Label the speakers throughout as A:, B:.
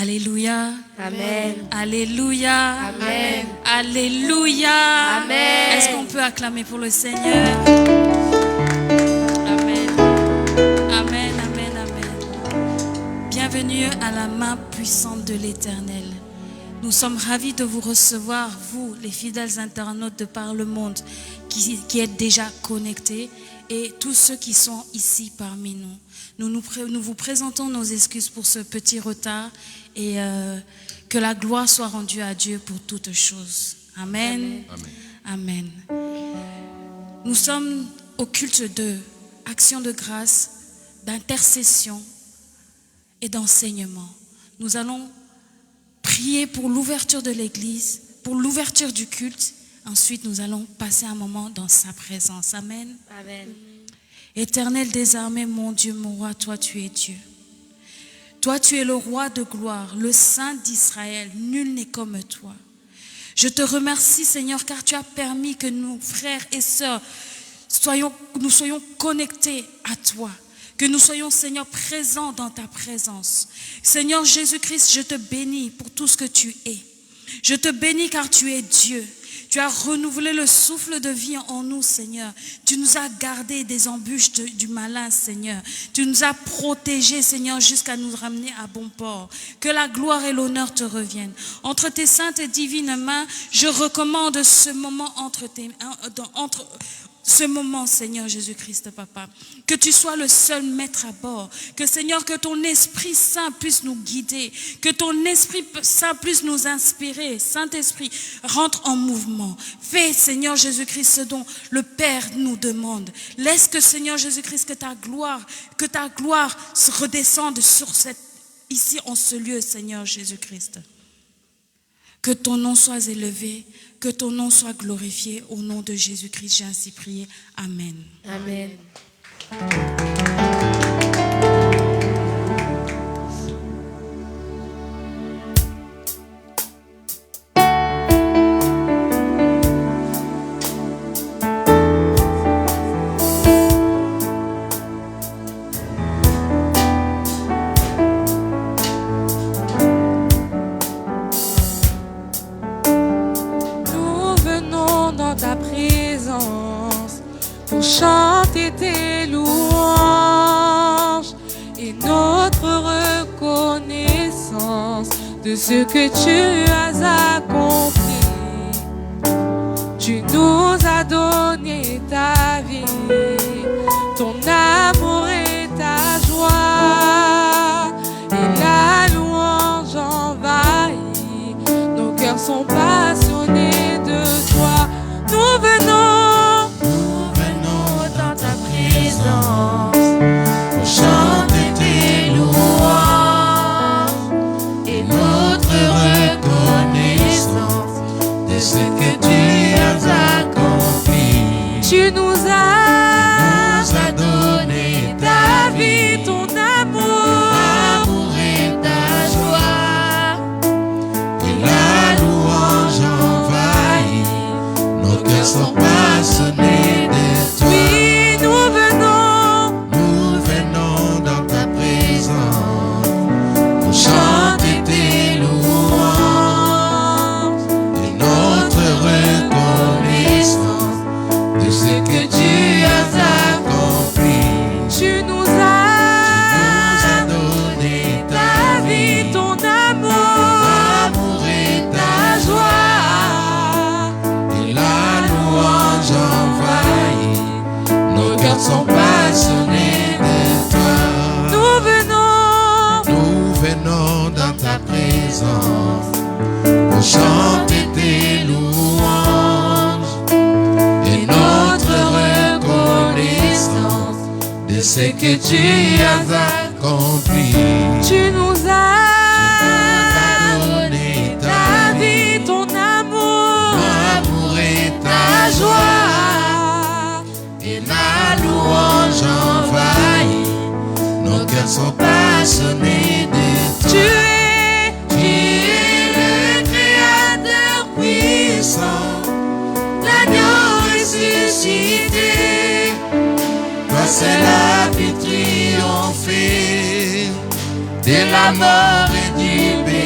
A: Alléluia.
B: Amen.
A: Alléluia.
B: Amen.
A: Alléluia.
B: Amen.
A: Est-ce qu'on peut acclamer pour le Seigneur? Amen. Amen, amen, amen. Bienvenue à la main puissante de l'Éternel. Nous sommes ravis de vous recevoir, vous, les fidèles internautes de par le monde, qui êtes déjà connectés, et tous ceux qui sont ici parmi nous. Nous vous présentons nos excuses pour ce petit retard et que la gloire soit rendue à Dieu pour toutes choses. Amen. Amen. Amen. Nous sommes au culte de action de grâce, d'intercession et d'enseignement. Nous allons prier pour l'ouverture de l'église, pour l'ouverture du culte. Ensuite, nous allons passer un moment dans sa présence. Amen.
B: Amen.
A: Éternel des armées, mon Dieu, mon roi, toi tu es Dieu. Toi tu es le roi de gloire, le Saint d'Israël, nul n'est comme toi. Je te remercie Seigneur car tu as permis que nos frères et sœurs nous soyons connectés à toi. Que nous soyons Seigneur présents dans ta présence. Seigneur Jésus-Christ, je te bénis pour tout ce que tu es. Je te bénis car tu es Dieu. Tu as renouvelé le souffle de vie en nous, Seigneur. Tu nous as gardés des embûches du malin, Seigneur. Tu nous as protégés, Seigneur, jusqu'à nous ramener à bon port. Que la gloire et l'honneur te reviennent. Entre tes saintes et divines mains, je recommande ce moment ce moment, Seigneur Jésus-Christ, Papa. Que tu sois le seul maître à bord. Que, Seigneur, que ton Esprit Saint puisse nous guider. Que ton Esprit Saint puisse nous inspirer. Saint-Esprit, rentre en mouvement. Fais, Seigneur Jésus-Christ, ce dont le Père nous demande. Laisse que, Seigneur Jésus-Christ, que ta gloire se redescende ici en ce lieu, Seigneur Jésus-Christ. Que ton nom soit élevé, que ton nom soit glorifié. Au nom de Jésus-Christ, j'ai ainsi prié. Amen.
B: Amen.
C: Chanter tes louanges et notre reconnaissance de ce que tu as accompli. Tu nous as donné ta vie, ton amour et ta joie, et la louange envahit. Nos cœurs sont passionnés de toi. Nous venons
D: pour chanter tes louanges et notre reconnaissance de ce que tu as accompli.
C: Tu nous as donné ta vie, ton amour
D: et ta joie, et la louange envahit. Nos cœurs sont passionnés de toi. Chanter tes louanges et notre reconnaissance de ce que tu as accompli.
C: Tu nous as donné ta vie, ton amour
D: et ta
C: joie,
D: et la louange envahit. Nos cœurs sont passionnés de toi. Nous venons dans ta présence pour chanter tes louanges et notre reconnaissance de ce que tu as accompli.
C: Tu nous as donné ta vie, ton amour
D: et ta
C: joie,
D: et la louange envahit. Nos cœurs sont passionnés de toi.
C: Tu
D: es le Créateur puissant, l'agneau ressuscité. Toi seul as pu triompher de la mort et du péché.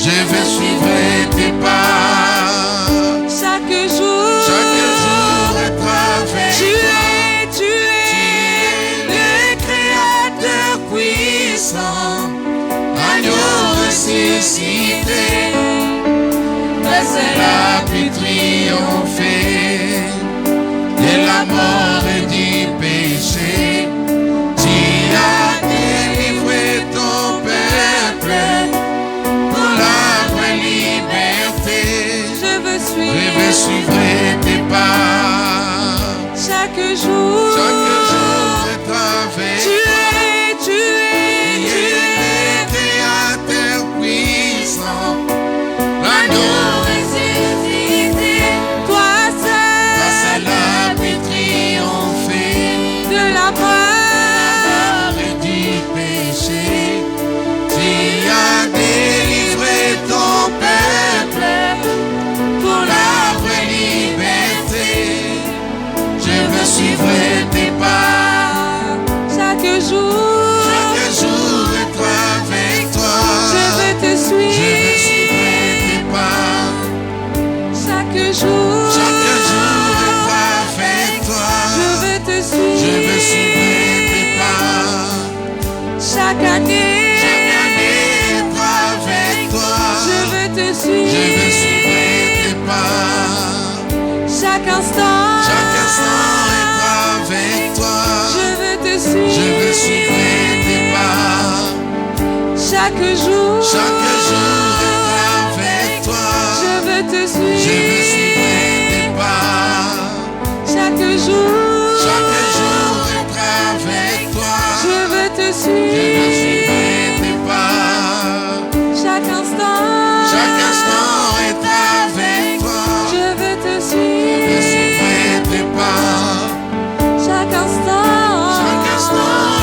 D: je vais suivre tes pas.
C: Chaque jour
D: Être avec
C: tu es le Créateur puissant,
D: agneau ressuscité, la pluie triomphée de la mort et du péché. Tu as délivré ton peuple pour la vraie liberté.
C: je veux
D: Je
C: suivre
D: vais suivre tes pas.
C: chaque jour.
D: Être avec
C: Tu es
D: Créateur puissant, l'agneau ressuscité,
C: toi
D: c'est
C: seul
D: la pluie triomphée
C: de la mort.
D: et du péché. Tu as délivré ton peuple pour la vraie liberté. Je veux suivre tes pas.
C: Chaque jour
D: Être avec toi.
C: je veux te
D: Je veux
C: suivre.
D: suivre tes pas.
C: Chaque jour
D: Être avec toi.
C: je veux te
D: Je veux
C: suivre.
D: suivre tes pas.
C: Chaque année
D: Être avec toi.
C: je veux te
D: Je veux
C: suivre.
D: suivre tes pas.
C: Chaque instant
D: Être avec toi.
C: je veux te
D: Je
C: suivre.
D: veux suivre tes pas.
C: Chaque jour
D: Être avec toi.
C: je veux te
D: Je veux
C: suivre.
D: suivre tes pas.
C: Chaque jour
D: Être avec toi.
C: je veux te
D: Je veux
C: suivre.
D: suivre tes pas.
C: Chaque instant
D: Être avec toi.
C: je veux te
D: Je veux
C: suivre.
D: suivre tes pas.
C: Chaque instant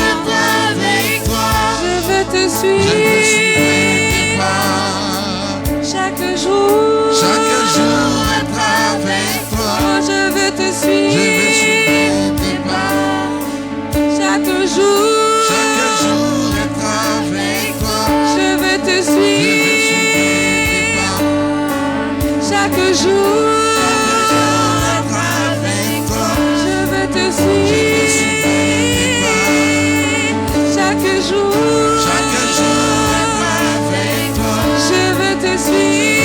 D: Être avec toi.
C: je veux te
D: Je veux suivre
C: suivre.
D: tes pas.
C: Chaque jour
D: Être avec toi.
C: je veux te
D: Je
C: suivre.
D: veux suivre tes pas.
C: Chaque jour
D: Être avec toi.
C: je veux te
D: Je veux
C: suivre.
D: suivre tes pas.
C: Chaque jour
D: Être avec toi.
C: je veux te
D: Je veux
C: suivre.
D: suivre tes pas.
C: Chaque jour
D: Être avec toi.
C: je veux te suivre.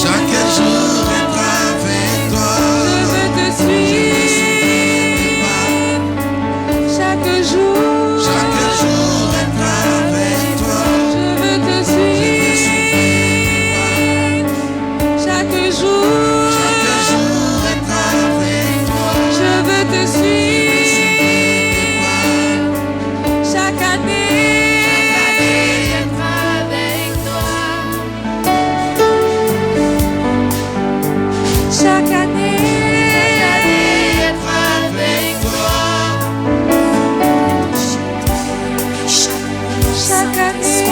C: Chaque jour
D: Être avec toi.
C: je veux te
D: Je veux
C: suivre.
D: suivre tes pas.
C: Chaque jour
D: Être avec toi.
C: je veux te suivre. Chaque jour
D: Être avec toi.
C: je veux te suivre. Chaque année
D: Être avec toi.
C: chaque année
D: Être avec toi.
C: chaque année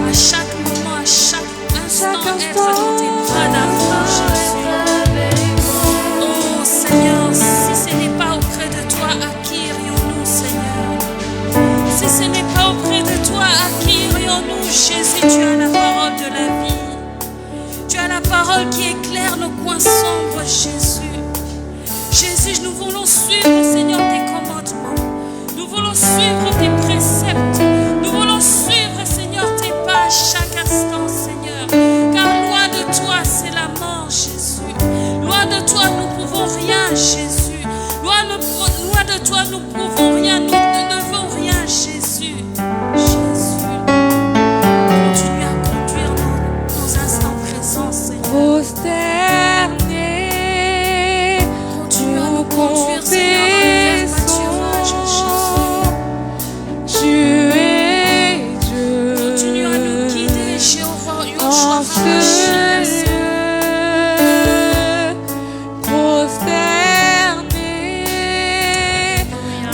A: À chaque moment, à chaque instant,
C: Chaque
A: être
C: instant.
A: dans tes bras d'amour, Jésus. Oh Seigneur, si ce n'est pas auprès de toi, à qui irions-nous, Seigneur? Si ce n'est pas auprès de toi, à qui irions-nous, Jésus? Tu as la parole de la vie. Tu as la parole qui éclaire nos coins sombres, Jésus. Jésus, nous voulons suivre, Seigneur, tes commandements. Nous voulons suivre tes préceptes. Nous voulons suivre, Seigneur, tes pas à chaque instant, Seigneur. Car loin de toi, c'est la mort, Jésus. Loin de toi, nous ne pouvons rien, Jésus. Loin de toi, nous ne pouvons rien. Nous ne devons rien, Jésus. Jésus, continue à conduire nos instants présents, Seigneur.
C: prosterné
A: Continue à nous
C: nous
A: conduire, Seigneur, dans le vers pâturage, Jésus.
C: tu es Dieu.
A: Continue à nous guider, Jéhovah,
C: En
A: Yoshua,
C: ce
A: Hamashiach.
C: lieu prosterné,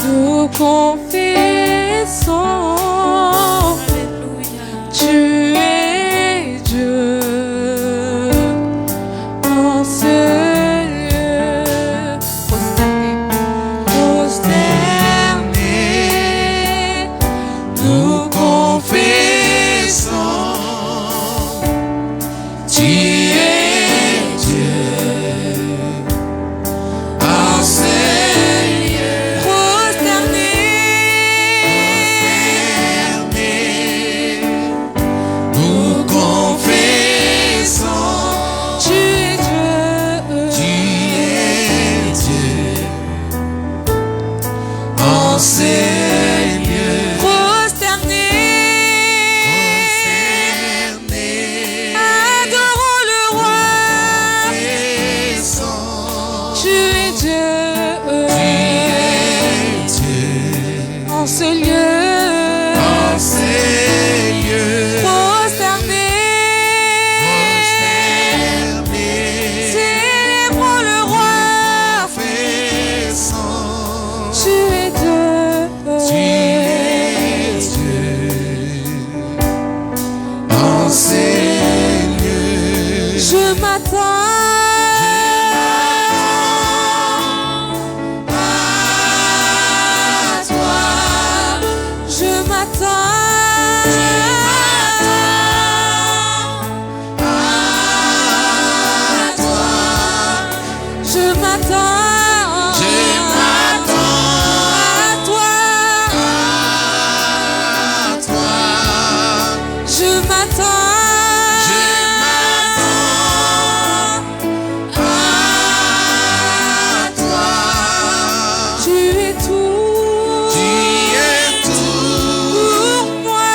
C: nous confessons,
A: Alléluia.
C: tu es Dieu. En ce lieu prosterné,
D: ces lieux.
C: Prosternés, adorons le roi. Tu es Dieu. En ce lieu, prosternés, célébrons le roi. Tu es Dieu.
D: En ces lieux,
C: Je m'attends à toi. Je m'attends à toi. Je m'attends à toi. Je m'attends à toi. Tu es tout pour moi.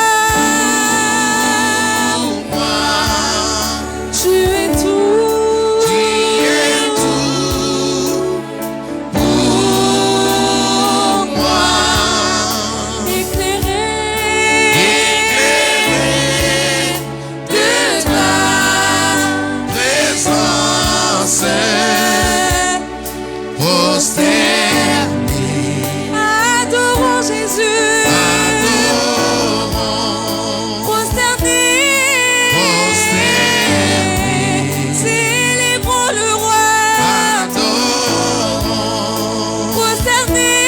C: Tu es tout pour moi. Éclairé de ta
D: présence prosternée,
C: adorons Jésus. Prosternés, célébrons le roi. Prosternés,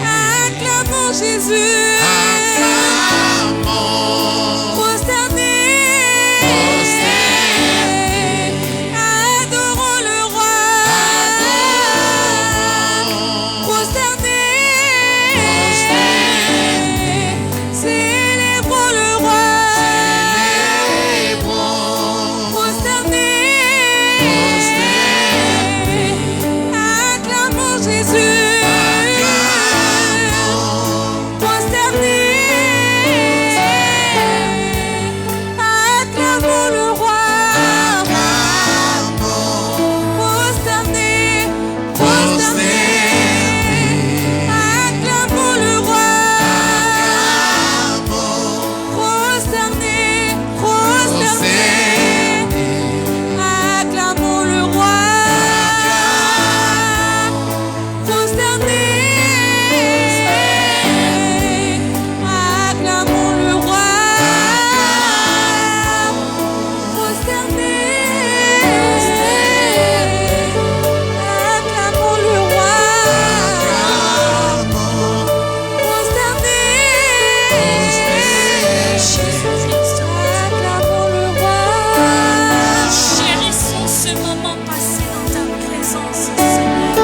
C: acclamons Jésus. Prosternés, adorons le roi. Prosternés, célébrons le roi. Prosternés, acclamons Jésus. Prosternés, acclamons le roi. Prosternés, acclamons le roi. Prosternés, acclamons le roi.
A: Chérissons ce moment passé dans ta présence, Seigneur.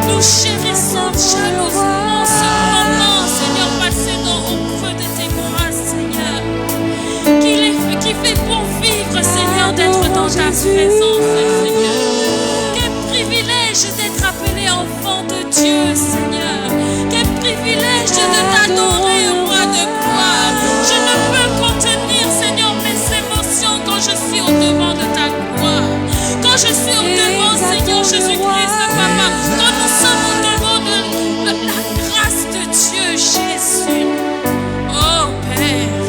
A: Nous chérissons jalousement ce moment, Seigneur, passé au creux de tes bras, Seigneur. Qui fait bon vivre, Seigneur, d'être dans ta présence, Seigneur. Quel privilège d'être appelé enfant de Dieu, Seigneur. Quel privilège de t'adorer, roi de gloire. Je ne peux contenir, Seigneur, mes émotions quand je suis au devant de ta gloire. Quand je suis au devant, Seigneur Jésus-Christ, Papa. Quand nous sommes au devant de la grâce de Dieu, Jésus. Oh Père,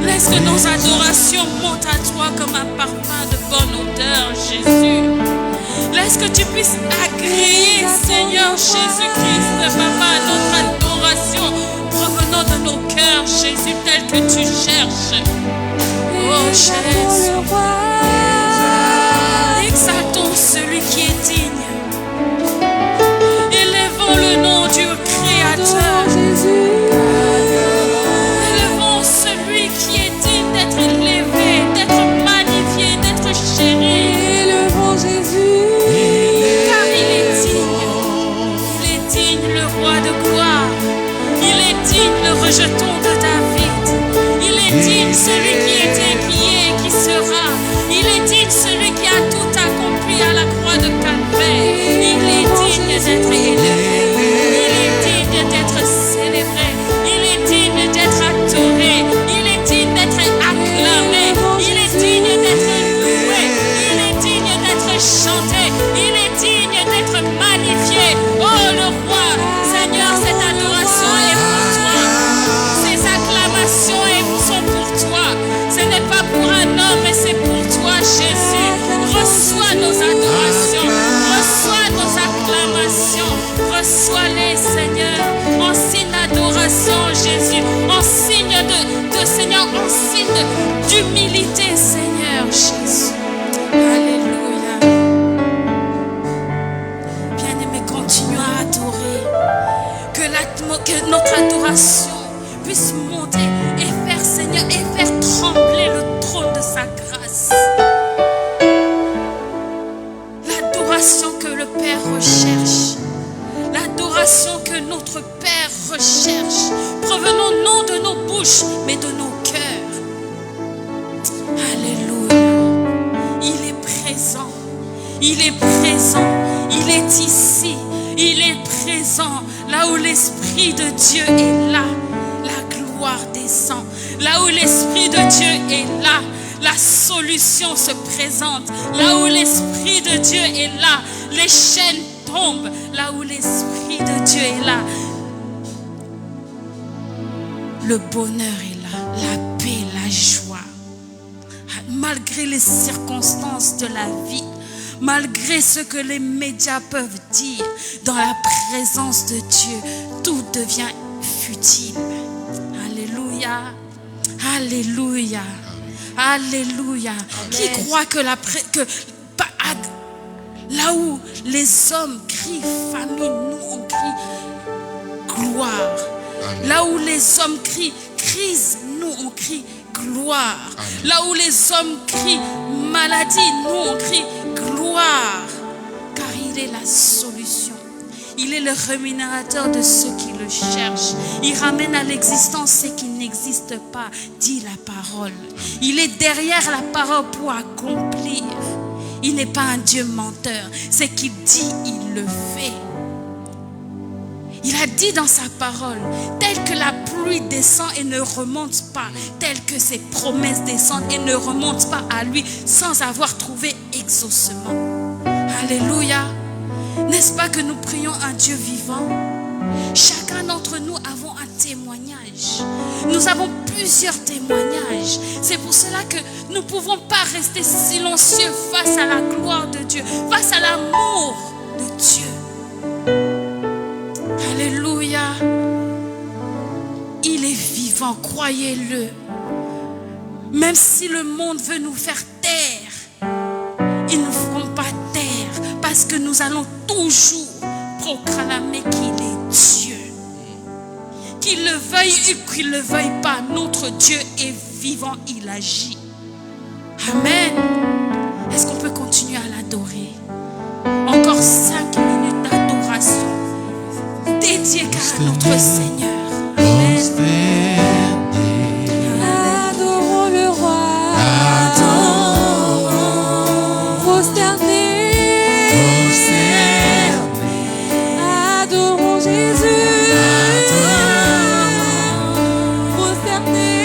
A: laisse que nos adorations montent à toi comme un parfum de bonne odeur, Jésus. Laisse que tu puisses agréer, Seigneur Jésus-Christ, Papa, notre adoration provenant de nos cœurs, Jésus, tel que tu cherches. Oh Jésus, exaltons celui qui est digne. Élevons le nom du Créateur. Élevons celui qui est digne d'être élevé, d'être magnifié, d'être chéri.
C: Élevons Jésus.
A: Car il est digne. Il est digne, le roi de gloire. Il est digne, le rejeton de David. Il est digne, celui qui était, qui est, qui sera. Il est prier, Seigneur, en signe d'adoration, Jésus, en signe de Seigneur, en signe d'humilité, Seigneur, Jésus. Alléluia. Bien-aimés, continuons à adorer. Que notre adoration puisse monter et faire, Seigneur, et faire trembler le trône de sa grâce. L'adoration que le Père recherche. L'adoration que notre Père recherche. Provenant non de nos bouches, mais de nos cœurs. Alléluia. Il est présent. Il est présent. Il est ici. Il est présent. Là où l'Esprit de Dieu est là, la gloire descend. Là où l'Esprit de Dieu est là, la solution se présente. Là où l'Esprit de Dieu est là, les chaînes tombent. Là où l'Esprit de Dieu est là, le bonheur est là, la paix, la joie. Malgré les circonstances de la vie, malgré ce que les médias peuvent dire, dans la présence de Dieu, tout devient futile. Alléluia. Alléluia. Alléluia. Qui croit que là où les hommes crient famine, nous on crie gloire. Amen. Là où les hommes crient crise, nous on crie gloire. Amen. Là où les hommes crient maladie, nous on crie gloire. Car il est la solution. Il est le rémunérateur de ceux qui le cherchent. Il ramène à l'existence ce qui n'existe pas, dit la parole. Il est derrière la parole pour accomplir. Il n'est pas un Dieu menteur. Ce qu'il dit, il le fait. Il a dit dans sa parole, tel que la pluie descend et ne remonte pas, tel que ses promesses descendent et ne remontent pas à lui sans avoir trouvé exaucement. Alléluia. N'est-ce pas que nous prions un Dieu vivant? Chacun d'entre nous avons un témoignage. Nous avons plusieurs témoignages. C'est pour cela que nous ne pouvons pas rester silencieux face à la gloire de Dieu, face à l'amour de Dieu. Alléluia. Il est vivant, croyez-le. Même si le monde veut nous faire taire, ils ne feront pas taire parce que nous allons toujours proclamer qu'il est Dieu. Qu'il le veuille ou qu'il ne le veuille pas, notre Dieu est vivant, il agit. Amen. Est-ce qu'on peut continuer à l'adorer? Encore 5 minutes d'adoration dédiée à notre Seigneur. Amen.
C: Adorons le roi. Prosternés. Adorons Jésus.
D: Prosternés.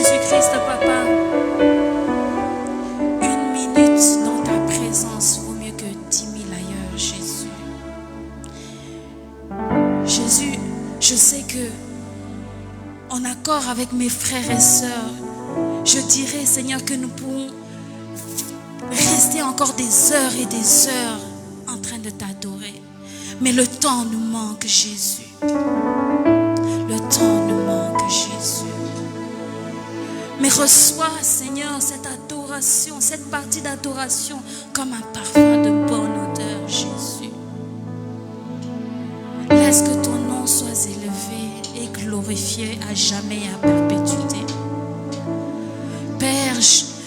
A: Jésus-Christ, Papa, une minute dans ta présence vaut mieux que 10 000 ailleurs, Jésus. Jésus, je sais que, en accord avec mes frères et sœurs, je dirais, Seigneur, que nous pouvons rester encore des heures et des heures en train de t'adorer. Mais le temps nous manque, Jésus. Le temps nous manque, Jésus. Mais reçois, Seigneur, cette adoration, cette partie d'adoration comme un parfum de bonne odeur, Jésus. Laisse que ton nom soit élevé et glorifié à jamais et à perpétuité. Père,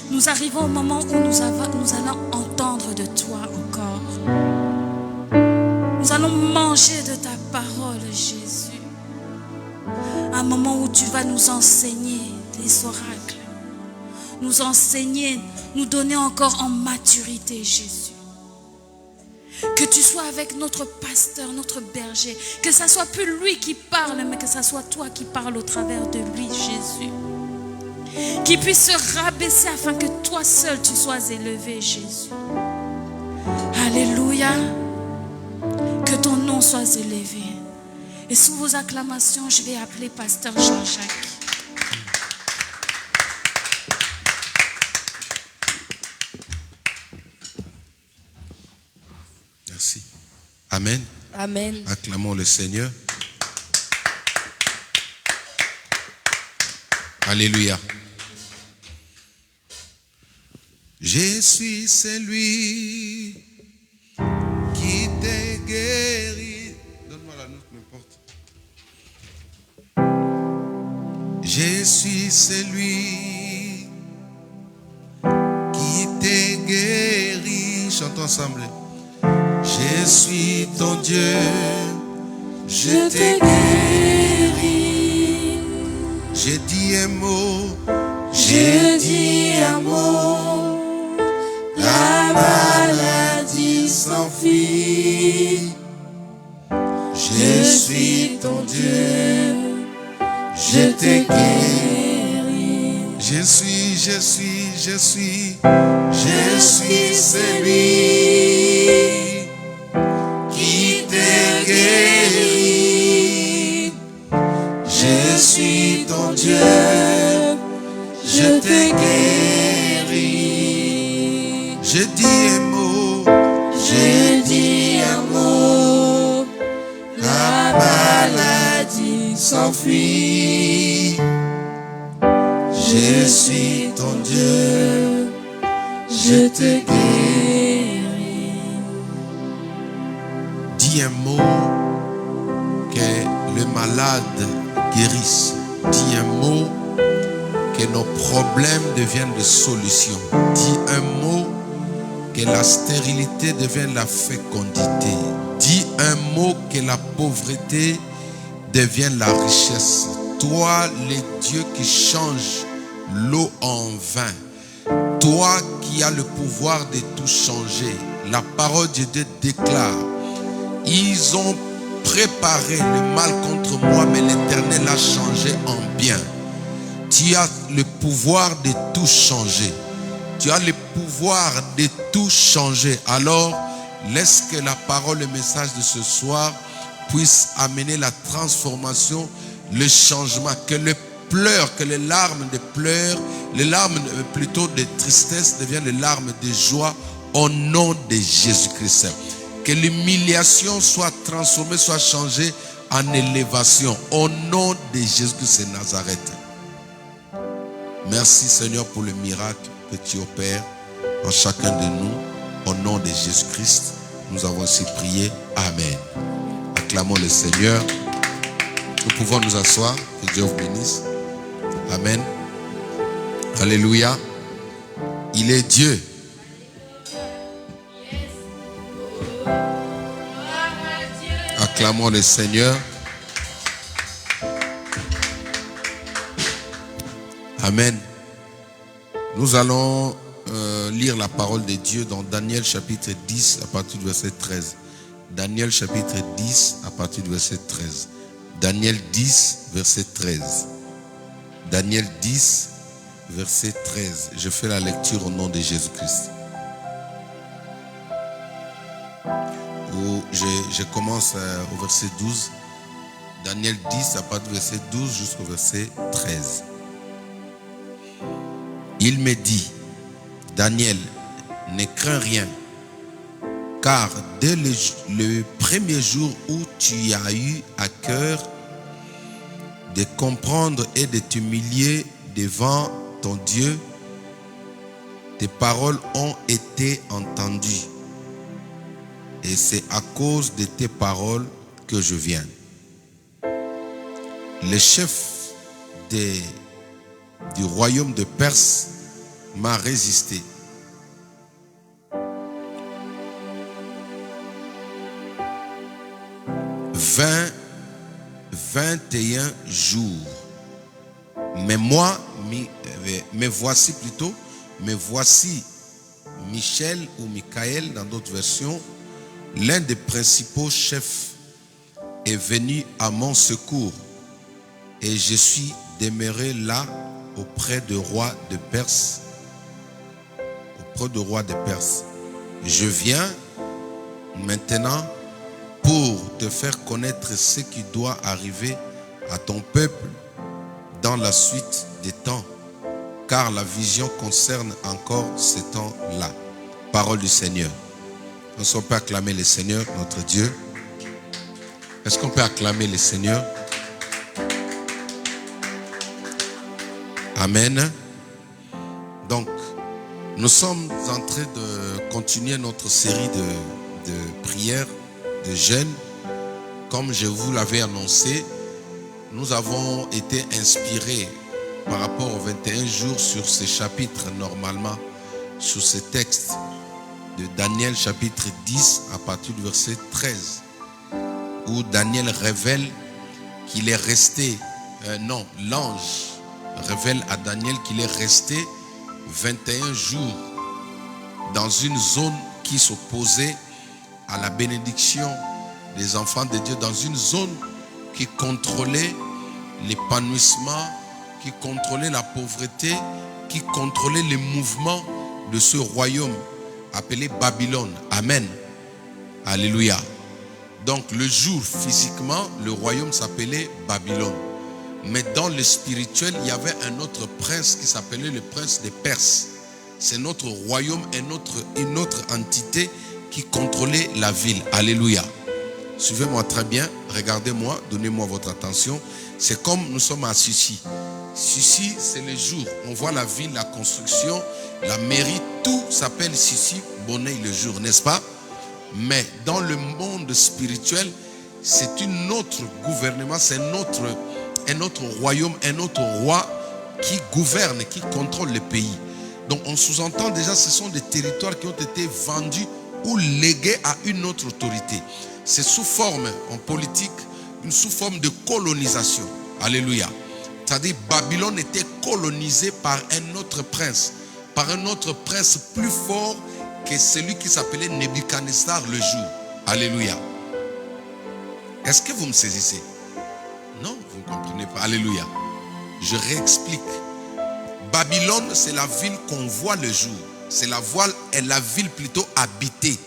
A: nous arrivons au moment où nous allons entendre de toi encore. Nous allons manger de ta parole, Jésus. Un moment où tu vas nous enseigner les oracles. Nous enseigner, nous donner encore en maturité, Jésus. Que tu sois avec notre pasteur, notre berger. Que ce soit plus lui qui parle, mais que ce soit toi qui parles au travers de lui, Jésus. Qui puisse se rabaisser afin que toi seul tu sois élevé, Jésus. Alléluia. Que ton nom soit élevé. Et sous vos acclamations, je vais appeler pasteur Jean-Jacques.
D: Merci. Amen.
C: Amen.
D: Acclamons le Seigneur. Alléluia. Je suis celui qui t'est guéri. Donne-moi la note, n'importe. Je suis celui qui t'est guéri. Chantons ensemble. Je suis ton Dieu, je t'ai guéri. J'ai dit un mot, j'ai dit un mot, la maladie s'enfuit. Je suis ton Dieu, je t'ai guéri. Je suis celui qui t'est guéri. Je suis ton Dieu, je t'ai guéri. Je dis un mot, j'ai dit un mot, la maladie s'enfuit. Je suis ton Dieu, je t'ai guéri. Dis un mot que le malade guérisse. Dis un mot que nos problèmes deviennent des solutions. Dis un mot que la stérilité devienne la fécondité. Dis un mot que la pauvreté devienne la richesse. Toi, le Dieu qui change l'eau en vin, toi qui as le pouvoir de tout changer, la parole de Dieu déclare: ils ont préparé le mal contre moi, mais l'Éternel a changé en bien. Tu as le pouvoir de tout changer. Tu as le pouvoir de tout changer. Alors, laisse que la parole, le message de ce soir puisse amener la transformation, le changement, que le pleurs, que les larmes de pleurs, les larmes plutôt de tristesse deviennent les larmes de joie au nom de Jésus-Christ. Que l'humiliation soit transformée, soit changée en élévation au nom de Jésus-Christ de Nazareth. Merci Seigneur pour le miracle que tu opères en chacun de nous. Au nom de Jésus-Christ, nous avons aussi prié. Amen. Acclamons le Seigneur. Nous pouvons nous asseoir. Que Dieu vous bénisse. Amen. Alléluia. Il est Dieu. Acclamons le Seigneur. Amen. Nous allons lire la parole de Dieu dans Daniel chapitre 10 à partir du verset 13. Daniel chapitre 10 à partir du verset 13. Daniel 10 verset 13. Daniel 10 verset 13. Je fais la lecture au nom de Jésus-Christ. Je commence au verset 12. Daniel 10, à partir du verset 12 jusqu'au verset 13. Il me dit, Daniel, ne crains rien, car dès le premier jour où tu as eu à cœur de comprendre et de t'humilier devant ton Dieu, tes paroles ont été entendues. Et c'est à cause de tes paroles que je viens. Le chef du royaume de Perse m'a résisté. « 21 jours. Mais voici Michel ou Michael dans d'autres versions, l'un des principaux chefs est venu à mon secours et je suis demeuré là auprès du roi de Perse. Je viens maintenant pour te faire connaître ce qui doit arriver à ton peuple dans la suite des temps, car la vision concerne encore ces temps-là. » Parole du Seigneur. Est-ce qu'on peut acclamer le Seigneur, notre Dieu? Est-ce qu'on peut acclamer le Seigneur? Amen. Donc, nous sommes en train de continuer notre série de prières, de jeûnes. Comme je vous l'avais annoncé, nous avons été inspirés par rapport aux 21 jours sur ces chapitres, normalement, sur ces textes de Daniel chapitre 10 à partir du verset 13, où Daniel révèle qu'il est resté, l'ange révèle à Daniel qu'il est resté 21 jours dans une zone qui s'opposait à la bénédiction des enfants de Dieu, dans une zone qui contrôlait l'épanouissement, qui contrôlait la pauvreté, qui contrôlait les mouvements de ce royaume appelé Babylone. Amen. Alléluia. Donc le jour, physiquement, le royaume s'appelait Babylone. Mais dans le spirituel, il y avait un autre prince qui s'appelait le prince des Perses. C'est notre royaume, une autre entité qui contrôlait la ville. Alléluia. Suivez-moi très bien, regardez-moi, donnez-moi votre attention. C'est comme nous sommes à Sucy. Sucy, c'est le jour. On voit la ville, la construction, la mairie, tout s'appelle Sucy, Bonneuil le jour, n'est-ce pas? Mais dans le monde spirituel, c'est un autre gouvernement, c'est un autre royaume, un autre roi qui gouverne, qui contrôle le pays. Donc on sous-entend déjà, ce sont des territoires qui ont été vendus ou légués à une autre autorité. C'est sous forme, en politique, sous forme de colonisation. Alléluia. C'est-à-dire Babylone était colonisée par un autre prince plus fort que celui qui s'appelait Nebuchadnezzar le jour. Alléluia. Est-ce que vous me saisissez? Non, vous ne comprenez pas. Alléluia. Je réexplique. Babylone, c'est la ville qu'on voit le jour. C'est la ville plutôt habitée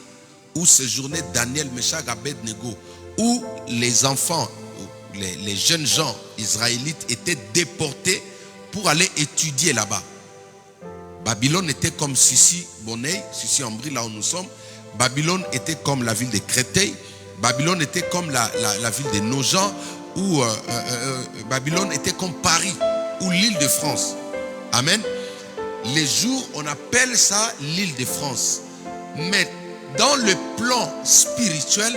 D: où séjournait Daniel, Meshach, Abednego, où les enfants, les jeunes gens israélites étaient déportés pour aller étudier là-bas. Babylone était comme Sucy, Bonneuil, Sucy, Ambry, là où nous sommes. Babylone était comme la ville de Créteil. Babylone était comme la ville de Nogent. Ou Babylone était comme Paris ou l'île de France. Amen. Les jours, on appelle ça l'île de France. Mais dans le plan spirituel,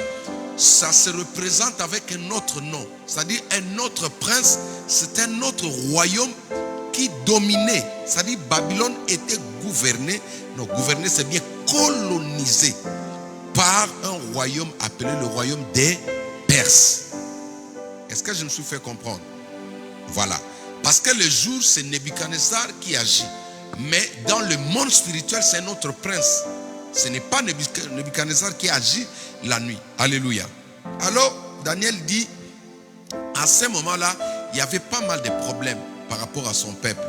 D: ça se représente avec un autre nom. C'est-à-dire un autre prince, c'est un autre royaume qui dominait. C'est-à-dire Babylone était gouvernée. Non, gouverné, c'est bien colonisé par un royaume appelé le royaume des Perses. Est-ce que je me suis fait comprendre? Voilà. Parce que le jour, c'est Nebuchadnezzar qui agit. Mais dans le monde spirituel, c'est un autre prince. Ce n'est pas Nebuchadnezzar qui agit la nuit. Alléluia. Alors, Daniel dit, à ce moment-là, il y avait pas mal de problèmes par rapport à son peuple.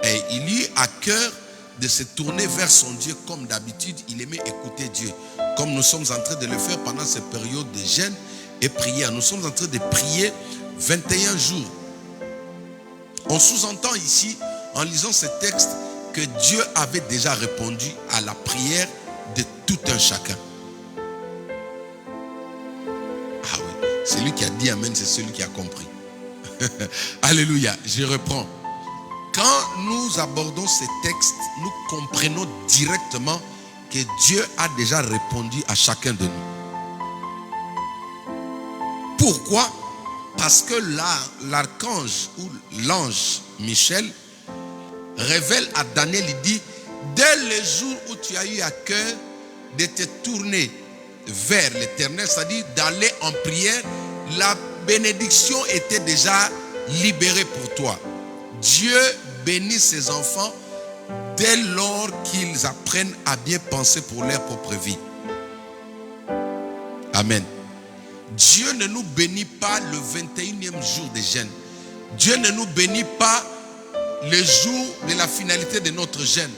D: Et il eut à cœur de se tourner vers son Dieu comme d'habitude. Il aimait écouter Dieu, comme nous sommes en train de le faire pendant cette période de jeûne et prière. Nous sommes en train de prier 21 jours. On sous-entend ici, en lisant ce texte, que Dieu avait déjà répondu à la prière de tout un chacun. Ah oui, celui qui a dit Amen, c'est celui qui a compris. Alléluia, je reprends. Quand nous abordons ces textes, nous comprenons directement que Dieu a déjà répondu à chacun de nous. Pourquoi? Parce que l'archange ou l'ange Michel révèle à Daniel, il dit, dès le jour où tu as eu à cœur de te tourner vers l'Éternel, c'est-à-dire d'aller en prière, la bénédiction était déjà libérée pour toi. Dieu bénit ses enfants dès lors qu'ils apprennent à bien penser pour leur propre vie. Amen. Dieu ne nous bénit pas le 21e jour de jeûne. Dieu ne nous bénit pas le jour de la finalité de notre jeûne.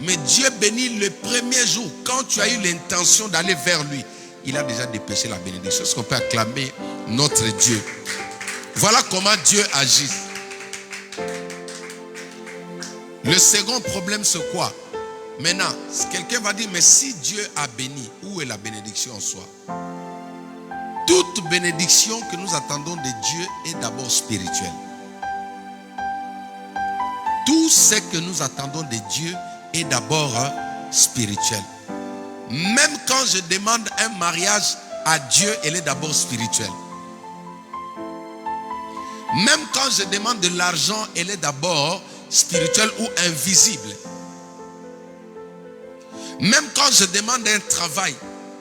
D: Mais Dieu bénit le premier jour. Quand tu as eu l'intention d'aller vers lui, il a déjà dépêché la bénédiction. Est-ce qu'on peut acclamer notre Dieu? Voilà comment Dieu agit. Le second problème, c'est quoi? Maintenant, quelqu'un va dire, mais si Dieu a béni, où est la bénédiction en soi? Toute bénédiction que nous attendons de Dieu est d'abord spirituelle. Tout ce que nous attendons de Dieu est d'abord spirituel. Même quand je demande un mariage à Dieu, elle est d'abord spirituelle. Même quand je demande de l'argent, elle est d'abord spirituelle ou invisible. Même quand je demande un travail,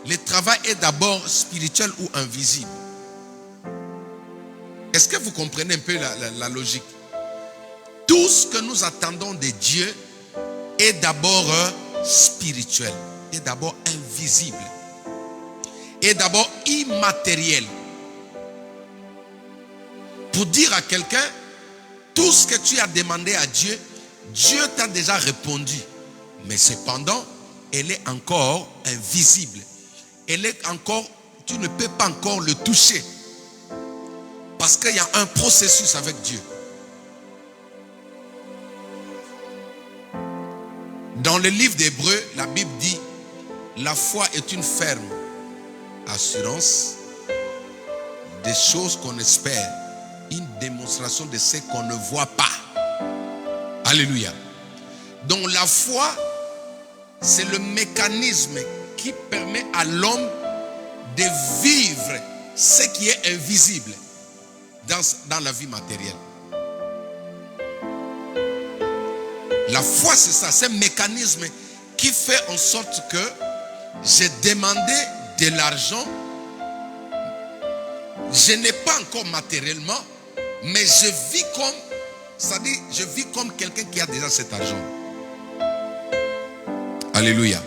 D: le travail est d'abord spirituel ou invisible. Est-ce que vous comprenez un peu la logique? Tout ce que nous attendons de Dieu est d'abord spirituel, est d'abord invisible, est d'abord immatériel. Pour dire à quelqu'un, tout ce que tu as demandé à Dieu, Dieu t'a déjà répondu. Mais cependant, elle est encore invisible. Elle est encore, tu ne peux pas encore le toucher. Parce qu'il y a un processus avec Dieu. Dans le livre d'Hébreux, la Bible dit, la foi est une ferme assurance des choses qu'on espère, une démonstration de ce qu'on ne voit pas. Alléluia. Donc la foi, c'est le mécanisme qui permet à l'homme de vivre ce qui est invisible dans la vie matérielle. La foi, c'est ça, c'est un mécanisme qui fait en sorte que j'ai demandé de l'argent, je n'ai pas encore matériellement, mais je vis comme, c'est-à-dire, je vis comme quelqu'un qui a déjà cet argent. Alléluia.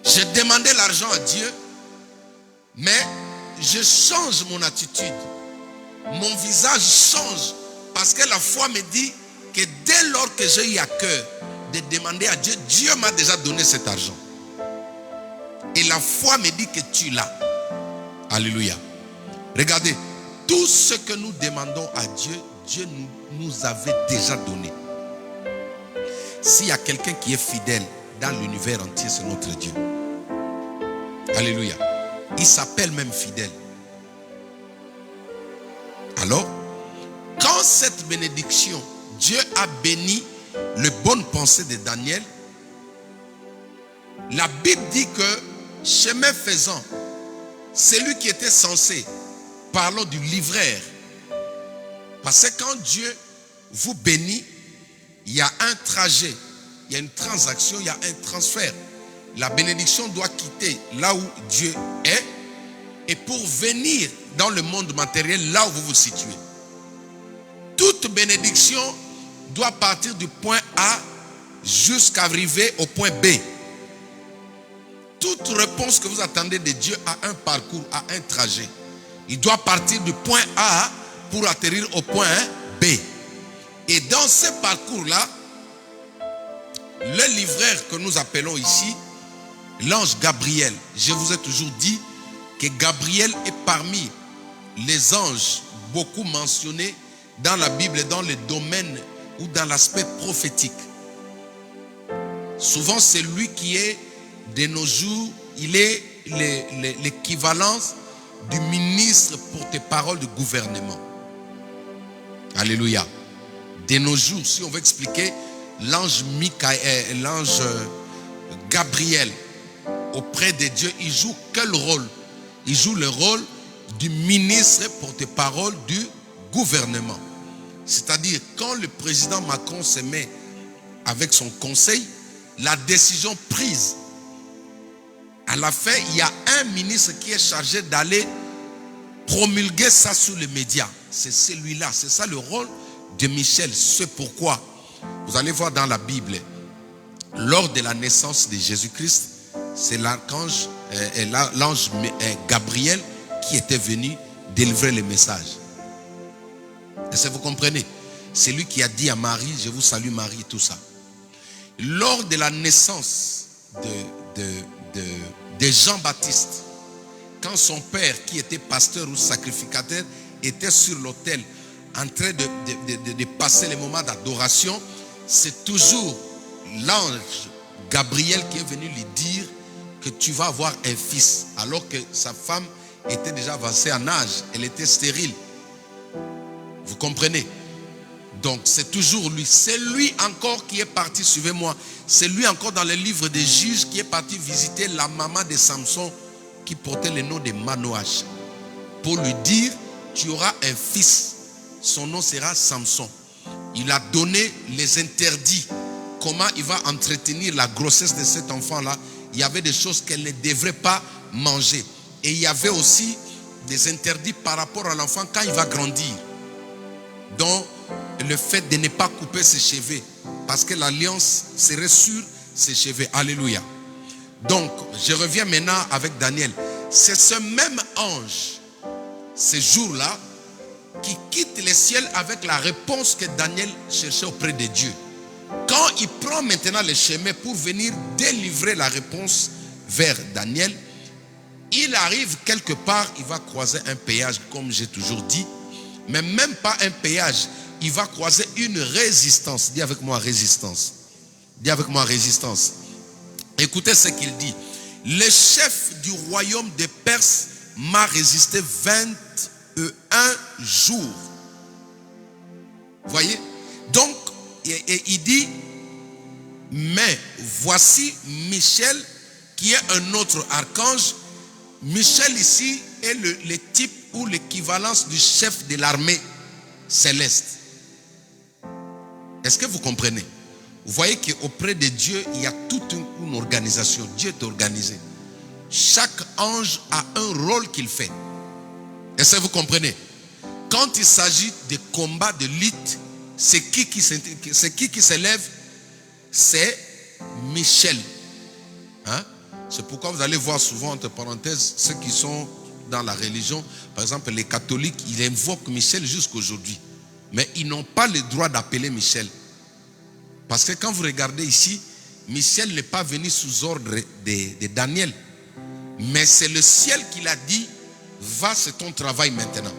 D: J'ai demandé l'argent à Dieu, mais je change mon attitude. Mon visage change parce que la foi me dit que dès lors que j'ai eu à cœur de demander à Dieu, Dieu m'a déjà donné cet argent. Et la foi me dit que tu l'as. Alléluia. Regardez, tout ce que nous demandons à Dieu, Dieu nous avait déjà donné. S'il y a quelqu'un qui est fidèle dans l'univers entier, c'est notre Dieu. Alléluia. Il s'appelle même fidèle. Alors, quand cette bénédiction, Dieu a béni les bonnes pensées de Daniel, la Bible dit que, chemin faisant, celui qui était censé, parlons du livreur, parce que quand Dieu vous bénit, il y a un trajet, il y a une transaction, il y a un transfert. La bénédiction doit quitter là où Dieu est et pour venir dans le monde matériel là où vous vous situez. Toute bénédiction doit partir du point A jusqu'à arriver au point B. Toute réponse que vous attendez de Dieu a un parcours, a un trajet. Il doit partir du point A pour atterrir au point B. Et dans ce parcours-là, le livreur que nous appelons ici, l'ange Gabriel. Je vous ai toujours dit que Gabriel est parmi les anges beaucoup mentionnés dans la Bible, dans le domaine ou dans l'aspect prophétique. Souvent, c'est lui qui est, de nos jours, il est l'équivalence du ministre porte-parole du gouvernement. Alléluia. De nos jours, si on veut expliquer, l'ange Gabriel, auprès de Dieu, il joue quel rôle? Il joue le rôle du ministre porte-parole du gouvernement. C'est-à-dire, quand le président Macron se met avec son conseil, la décision prise, à la fin, il y a un ministre qui est chargé d'aller promulguer ça sur les médias. C'est celui-là, c'est ça le rôle de Michel. C'est pourquoi, vous allez voir dans la Bible, lors de la naissance de Jésus-Christ, c'est l'ange Gabriel qui était venu délivrer le message. Est-ce que vous comprenez? C'est lui qui a dit à Marie, je vous salue Marie, tout ça. Lors de la naissance de Jean-Baptiste, quand son père, qui était pasteur ou sacrificateur, était sur l'autel en train de passer les moments d'adoration, c'est toujours l'ange Gabriel qui est venu lui dire que tu vas avoir un fils, alors que sa femme était déjà avancée en âge, elle était stérile. Vous comprenez? Donc c'est toujours lui. C'est lui encore qui est parti, suivez-moi, c'est lui encore dans le livre des Juges qui est parti visiter la maman de Samson qui portait le nom de Manoach, pour lui dire, tu auras un fils, son nom sera Samson. Il a donné les interdits, comment il va entretenir la grossesse de cet enfant-là. Il y avait des choses qu'elle ne devrait pas manger. Et il y avait aussi des interdits par rapport à l'enfant quand il va grandir. Donc, le fait de ne pas couper ses cheveux, parce que l'alliance serait sur ses cheveux. Alléluia. Donc, je reviens maintenant avec Daniel. C'est ce même ange, ce jour-là, qui quitte le ciel avec la réponse que Daniel cherchait auprès de Dieu. Quand il prend maintenant le chemin pour venir délivrer la réponse vers Daniel, il arrive quelque part, il va croiser un péage, comme j'ai toujours dit, mais même pas un péage, il va croiser une résistance. Dis avec moi résistance. Dis avec moi résistance. Écoutez ce qu'il dit. Le chef du royaume des Perses m'a résisté 21 jours. Voyez? Donc, et il dit, mais voici Michel, qui est un autre archange. Michel ici est le type ou l'équivalence du chef de l'armée céleste. Est-ce que vous comprenez? Vous voyez qu'auprès de Dieu, il y a toute une organisation. Dieu est organisé. Chaque ange a un rôle qu'il fait. Est-ce que vous comprenez? Quand il s'agit de combats de lutte, c'est qui s'élève? C'est Michel. Hein? C'est pourquoi vous allez voir souvent, entre parenthèses, ceux qui sont dans la religion, par exemple les catholiques, ils invoquent Michel jusqu'aujourd'hui. Mais ils n'ont pas le droit d'appeler Michel. Parce que quand vous regardez ici, Michel n'est pas venu sous ordre de Daniel. Mais c'est le ciel qui l'a dit, va, c'est ton travail maintenant.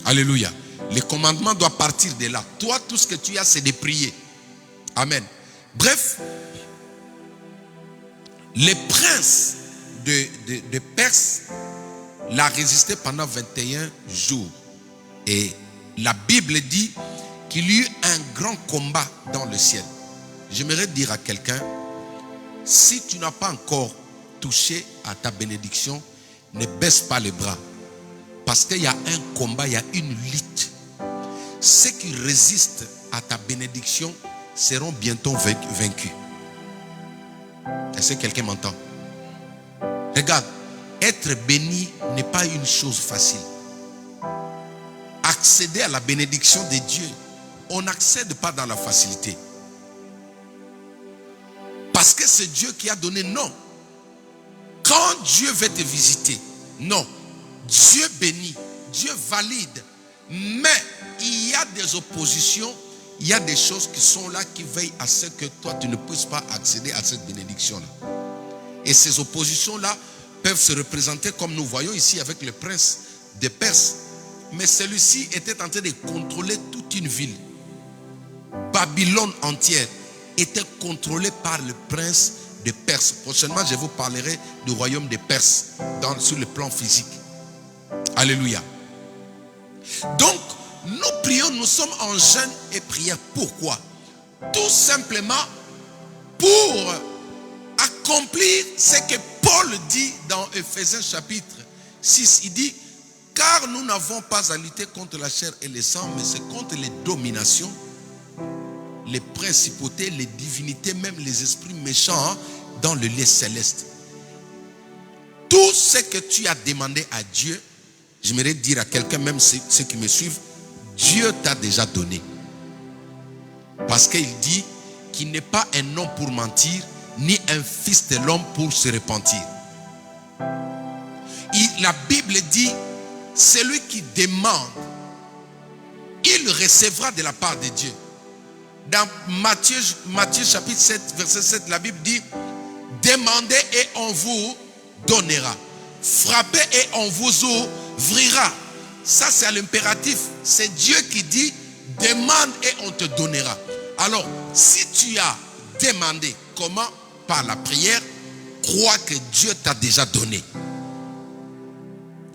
D: Alléluia. Le commandement doit partir de là. Toi, tout ce que tu as, c'est de prier. Amen. Bref, le prince de Perse l'a résisté pendant 21 jours. Et la Bible dit qu'il y eut un grand combat dans le ciel. J'aimerais dire à quelqu'un, si tu n'as pas encore touché à ta bénédiction, ne baisse pas les bras. Parce qu'il y a un combat, il y a une lutte. Ceux qui résistent à ta bénédiction seront bientôt vaincus. Est-ce que quelqu'un m'entend? Regarde, être béni n'est pas une chose facile. Accéder à la bénédiction de Dieu, on n'accède pas dans la facilité. Parce que c'est Dieu qui a donné, non. Quand Dieu veut te visiter, non. Dieu bénit, Dieu valide. Mais il y a des oppositions, il y a des choses qui sont là qui veillent à ce que toi tu ne puisses pas accéder à cette bénédiction-là. Et ces oppositions-là peuvent se représenter comme nous voyons ici avec le prince de Perse. Mais celui-ci était en train de contrôler toute une ville. Babylone entière était contrôlée par le prince de Perse. Prochainement, je vous parlerai du royaume des Perses sur le plan physique. Alléluia. Donc, nous prions, nous sommes en jeûne et prière. Pourquoi? Tout simplement pour accomplir ce que Paul dit dans Éphésiens chapitre 6. Il dit, car nous n'avons pas à lutter contre la chair et le sang, mais c'est contre les dominations, les principautés, les divinités, même les esprits méchants dans le lieu céleste. Tout ce que tu as demandé à Dieu, j'aimerais dire à quelqu'un, même ceux qui me suivent, Dieu t'a déjà donné. Parce qu'il dit qu'il n'est pas un homme pour mentir, ni un fils de l'homme pour se repentir. La Bible dit, celui qui demande, il recevra de la part de Dieu. Dans Matthieu chapitre 7, verset 7, la Bible dit, demandez et on vous donnera. Frappez et on vous ouvrira. Ça c'est à l'impératif. C'est Dieu qui dit, demande et on te donnera. Alors, si tu as demandé, comment? Par la prière, crois que Dieu t'a déjà donné.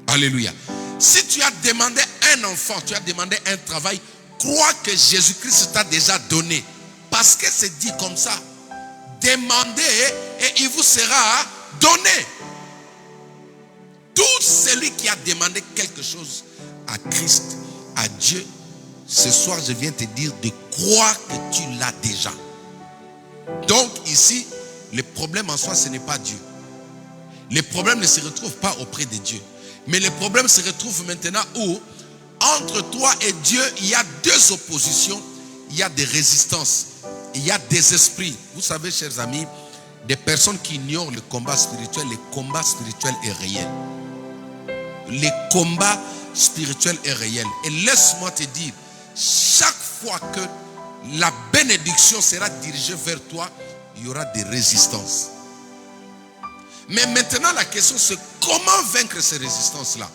D: Alléluia. Si tu as demandé un enfant, tu as demandé un travail, crois que Jésus-Christ t'a déjà donné. Parce que c'est dit comme ça. Demandez et il vous sera donné. Tout celui qui a demandé quelque chose à Christ, à Dieu, ce soir je viens te dire de croire que tu l'as déjà. Donc ici, le problème en soi, ce n'est pas Dieu. Le problème ne se retrouve pas auprès de Dieu. Mais le problème se retrouve maintenant où, entre toi et Dieu, il y a deux oppositions, il y a des résistances, il y a des esprits. Vous savez, chers amis, des personnes qui ignorent le combat spirituel est réel. Le combat spirituel est réel. Et laisse-moi te dire, chaque fois que la bénédiction sera dirigée vers toi, il y aura des résistances. Mais maintenant la question c'est comment vaincre ces résistances-là?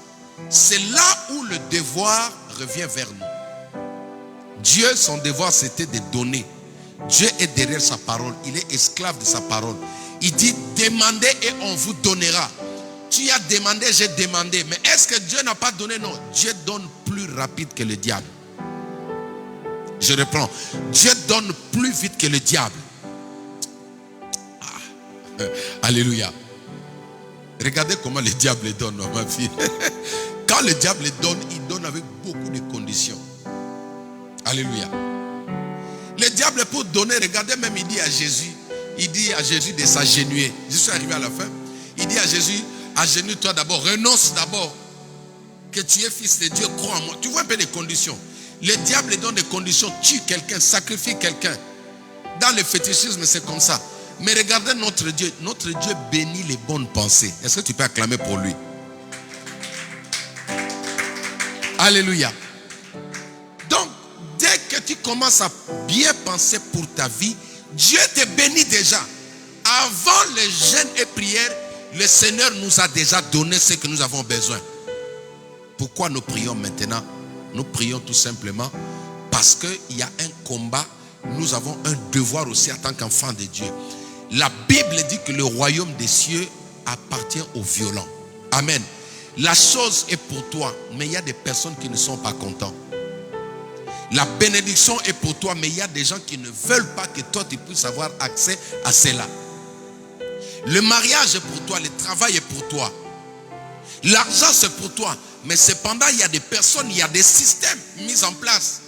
D: C'est là où le devoir revient vers nous. Dieu, son devoir c'était de donner. Dieu est derrière sa parole, il est esclave de sa parole. Il dit demandez et on vous donnera. Tu as demandé, j'ai demandé. Mais est-ce que Dieu n'a pas donné? Non, Dieu donne plus rapide que le diable. Je reprends. Dieu donne plus vite que le diable. Ah. Alléluia. Regardez comment le diable donne, ma fille. Quand le diable donne, il donne avec beaucoup de conditions. Alléluia. Le diable pour donner, regardez même, il dit à Jésus de s'agenouiller. Je suis arrivé à la fin. Il dit à Jésus, agenouille-toi d'abord, renonce d'abord. Que tu es fils de Dieu, crois en moi. Tu vois un peu les conditions. Le diable donne des conditions, tue quelqu'un, sacrifie quelqu'un. Dans le fétichisme, c'est comme ça. Mais regardez notre Dieu. Notre Dieu bénit les bonnes pensées. Est-ce que tu peux acclamer pour lui? Alléluia. Donc, dès que tu commences à bien penser pour ta vie, Dieu te bénit déjà. Avant le jeûne et prière, le Seigneur nous a déjà donné ce que nous avons besoin. Pourquoi nous prions maintenant? Nous prions tout simplement parce qu'il y a un combat. Nous avons un devoir aussi en tant qu'enfants de Dieu. La Bible dit que le royaume des cieux appartient aux violents. Amen. La chose est pour toi, mais il y a des personnes qui ne sont pas contentes. La bénédiction est pour toi, mais il y a des gens qui ne veulent pas que toi tu puisses avoir accès à cela. Le mariage est pour toi, le travail est pour toi. L'argent c'est pour toi. Mais cependant, il y a des personnes, il y a des systèmes mis en place.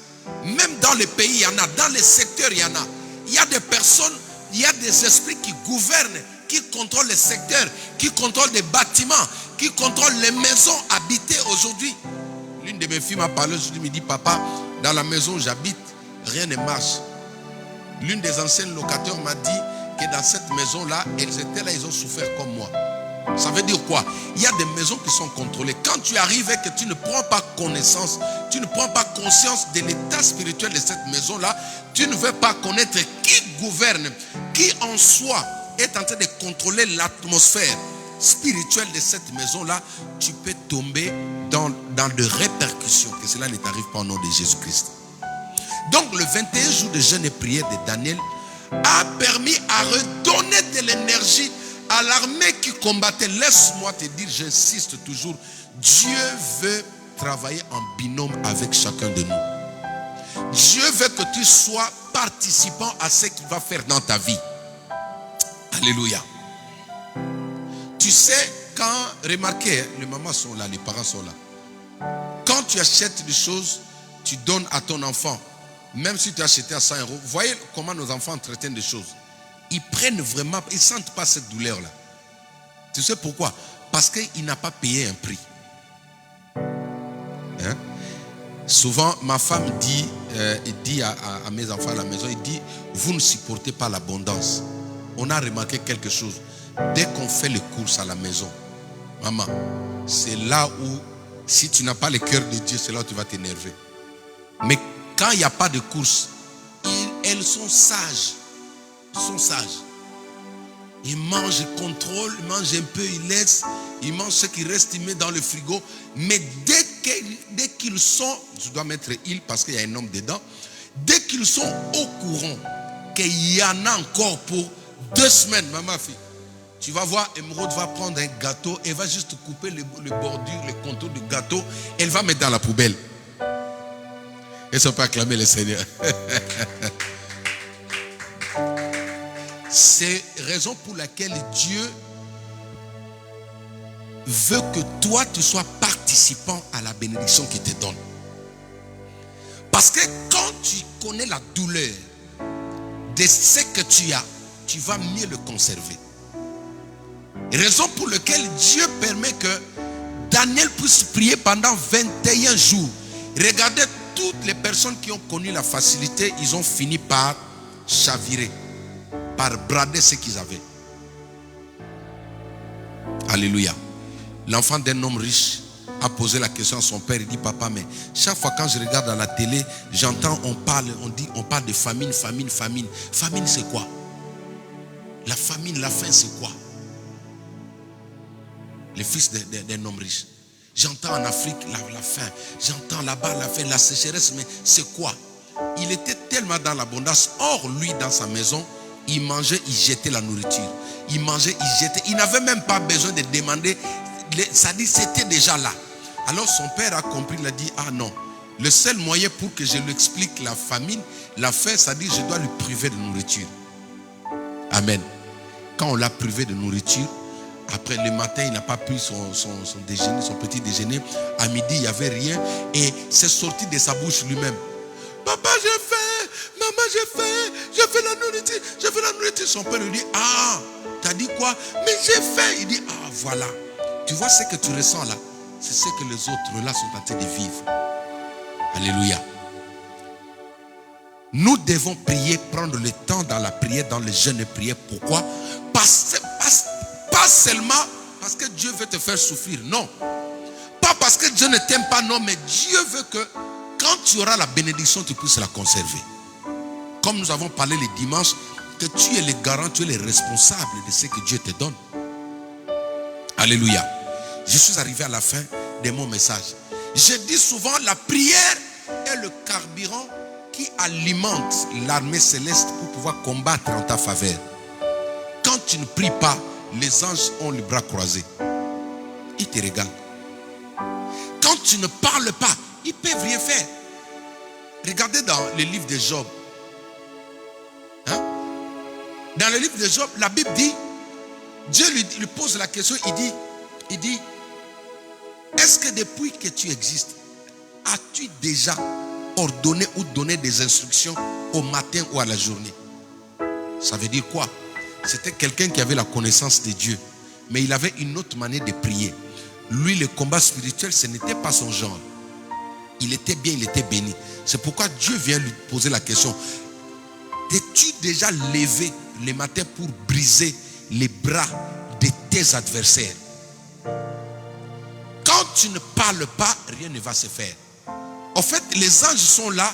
D: Même dans les pays, il y en a. Dans les secteurs, il y en a. Il y a des personnes, il y a des esprits qui gouvernent, qui contrôlent les secteurs, qui contrôlent des bâtiments, qui contrôlent les maisons habitées aujourd'hui. L'une de mes filles m'a parlé aujourd'hui, me dit, papa, dans la maison où j'habite, rien ne marche. L'une des anciennes locataires m'a dit que dans cette maison-là, elles étaient là, ils ont souffert comme moi. Ça veut dire quoi? Il y a des maisons qui sont contrôlées. Quand tu arrives et que tu ne prends pas connaissance, tu ne prends pas conscience de l'état spirituel de cette maison-là, tu ne veux pas connaître qui gouverne, qui en soi est en train de contrôler l'atmosphère spirituelle de cette maison-là, tu peux tomber dans de répercussions. Que cela ne t'arrive pas au nom de Jésus-Christ. Donc le 21 jours de jeûne et prière de Daniel a permis à redonner de l'énergie à l'armée qui combattait. Laisse-moi te dire, j'insiste toujours, Dieu veut travailler en binôme avec chacun de nous. Dieu veut que tu sois participant à ce qu'il va faire dans ta vie. Alléluia. Tu sais, remarquez, les mamans sont là, les parents sont là. Quand tu achètes des choses, tu donnes à ton enfant. Même si tu as acheté à 100 €, voyez comment nos enfants entretiennent des choses. Ils prennent vraiment, ils ne sentent pas cette douleur-là. Tu sais pourquoi? Parce qu'il n'a pas payé un prix. Hein? Souvent, ma femme dit, à mes enfants à la maison, il dit, vous ne supportez pas l'abondance. On a remarqué quelque chose. Dès qu'on fait les courses à la maison, maman, c'est là où, si tu n'as pas le cœur de Dieu, c'est là où tu vas t'énerver. Mais quand il n'y a pas de courses, elles sont sages. Ils sont sages. Ils mangent, ils contrôlent, ils mangent un peu, ils laissent, ils mangent ce qui reste, ils mettent dans le frigo. Mais dès qu'ils sont, je dois mettre il parce qu'il y a un homme dedans, dès qu'ils sont au courant qu'il y en a encore pour 2 semaines, maman fille, tu vas voir, Émeraude va prendre un gâteau, elle va juste couper le bordure, le contour du gâteau, elle va mettre dans la poubelle. Et ça peut acclamer le Seigneur. C'est la raison pour laquelle Dieu veut que toi, tu sois participant à la bénédiction qu'il te donne. Parce que quand tu connais la douleur de ce que tu as, tu vas mieux le conserver. Raison pour laquelle Dieu permet que Daniel puisse prier pendant 21 jours. Regardez toutes les personnes qui ont connu la facilité, ils ont fini par chavirer, par brader ce qu'ils avaient. Alléluia. L'enfant d'un homme riche a posé la question à son père. Il dit, papa, mais chaque fois quand je regarde à la télé, j'entends, on parle de famine, famine, famine. Famine, c'est quoi? La famine, la faim, c'est quoi? Le fils d'un homme riche. J'entends en Afrique la faim. J'entends là-bas la faim, la sécheresse, mais c'est quoi? Il était tellement dans l'abondance. Or, lui, dans sa maison, il mangeait, il jetait la nourriture. Il mangeait, il jetait. Il n'avait même pas besoin de demander. Ça dit, c'était déjà là. Alors son père a compris, il a dit, ah non. Le seul moyen pour que je lui explique la famine, la faim, ça dit, je dois lui priver de nourriture. Amen. Quand on l'a privé de nourriture, après le matin, il n'a pas pris son déjeuner, son petit déjeuner. À midi, il n'y avait rien. Et c'est sorti de sa bouche lui-même. Papa, j'ai faim. Maman, j'ai fait la nourriture. J'ai fait la nourriture. Son père lui dit, ah, t'as dit quoi? Mais j'ai faim. Il dit, ah, voilà. Tu vois ce que tu ressens là? C'est ce que les autres là sont en train de vivre. Alléluia. Nous devons prier, prendre le temps dans la prière, dans le jeûne et prière. Pourquoi? Pas seulement parce que Dieu veut te faire souffrir, non. Pas parce que Dieu ne t'aime pas, non, mais Dieu veut que quand tu auras la bénédiction, tu puisses la conserver. Comme nous avons parlé le dimanche, que tu es le garant, tu es le responsable de ce que Dieu te donne. Alléluia. Je suis arrivé à la fin de mon message. Je dis souvent, la prière est le carburant qui alimente l'armée céleste pour pouvoir combattre en ta faveur. Quand tu ne pries pas, les anges ont les bras croisés. Ils te regardent. Quand tu ne parles pas, ils ne peuvent rien faire. Regardez dans le livre de Job. Hein? Dans le livre de Job, la Bible dit, Dieu lui pose la question, il dit, est-ce que depuis que tu existes, as-tu déjà ordonné ou donné des instructions au matin ou à la journée? Ça veut dire quoi? C'était quelqu'un qui avait la connaissance de Dieu, mais il avait une autre manière de prier. Lui, le combat spirituel, ce n'était pas son genre. Il était bien, il était béni. C'est pourquoi Dieu vient lui poser la question. T'es-tu déjà levé le matin pour briser les bras de tes adversaires? tu ne parles pas, rien ne va se faire. En fait, les anges sont là,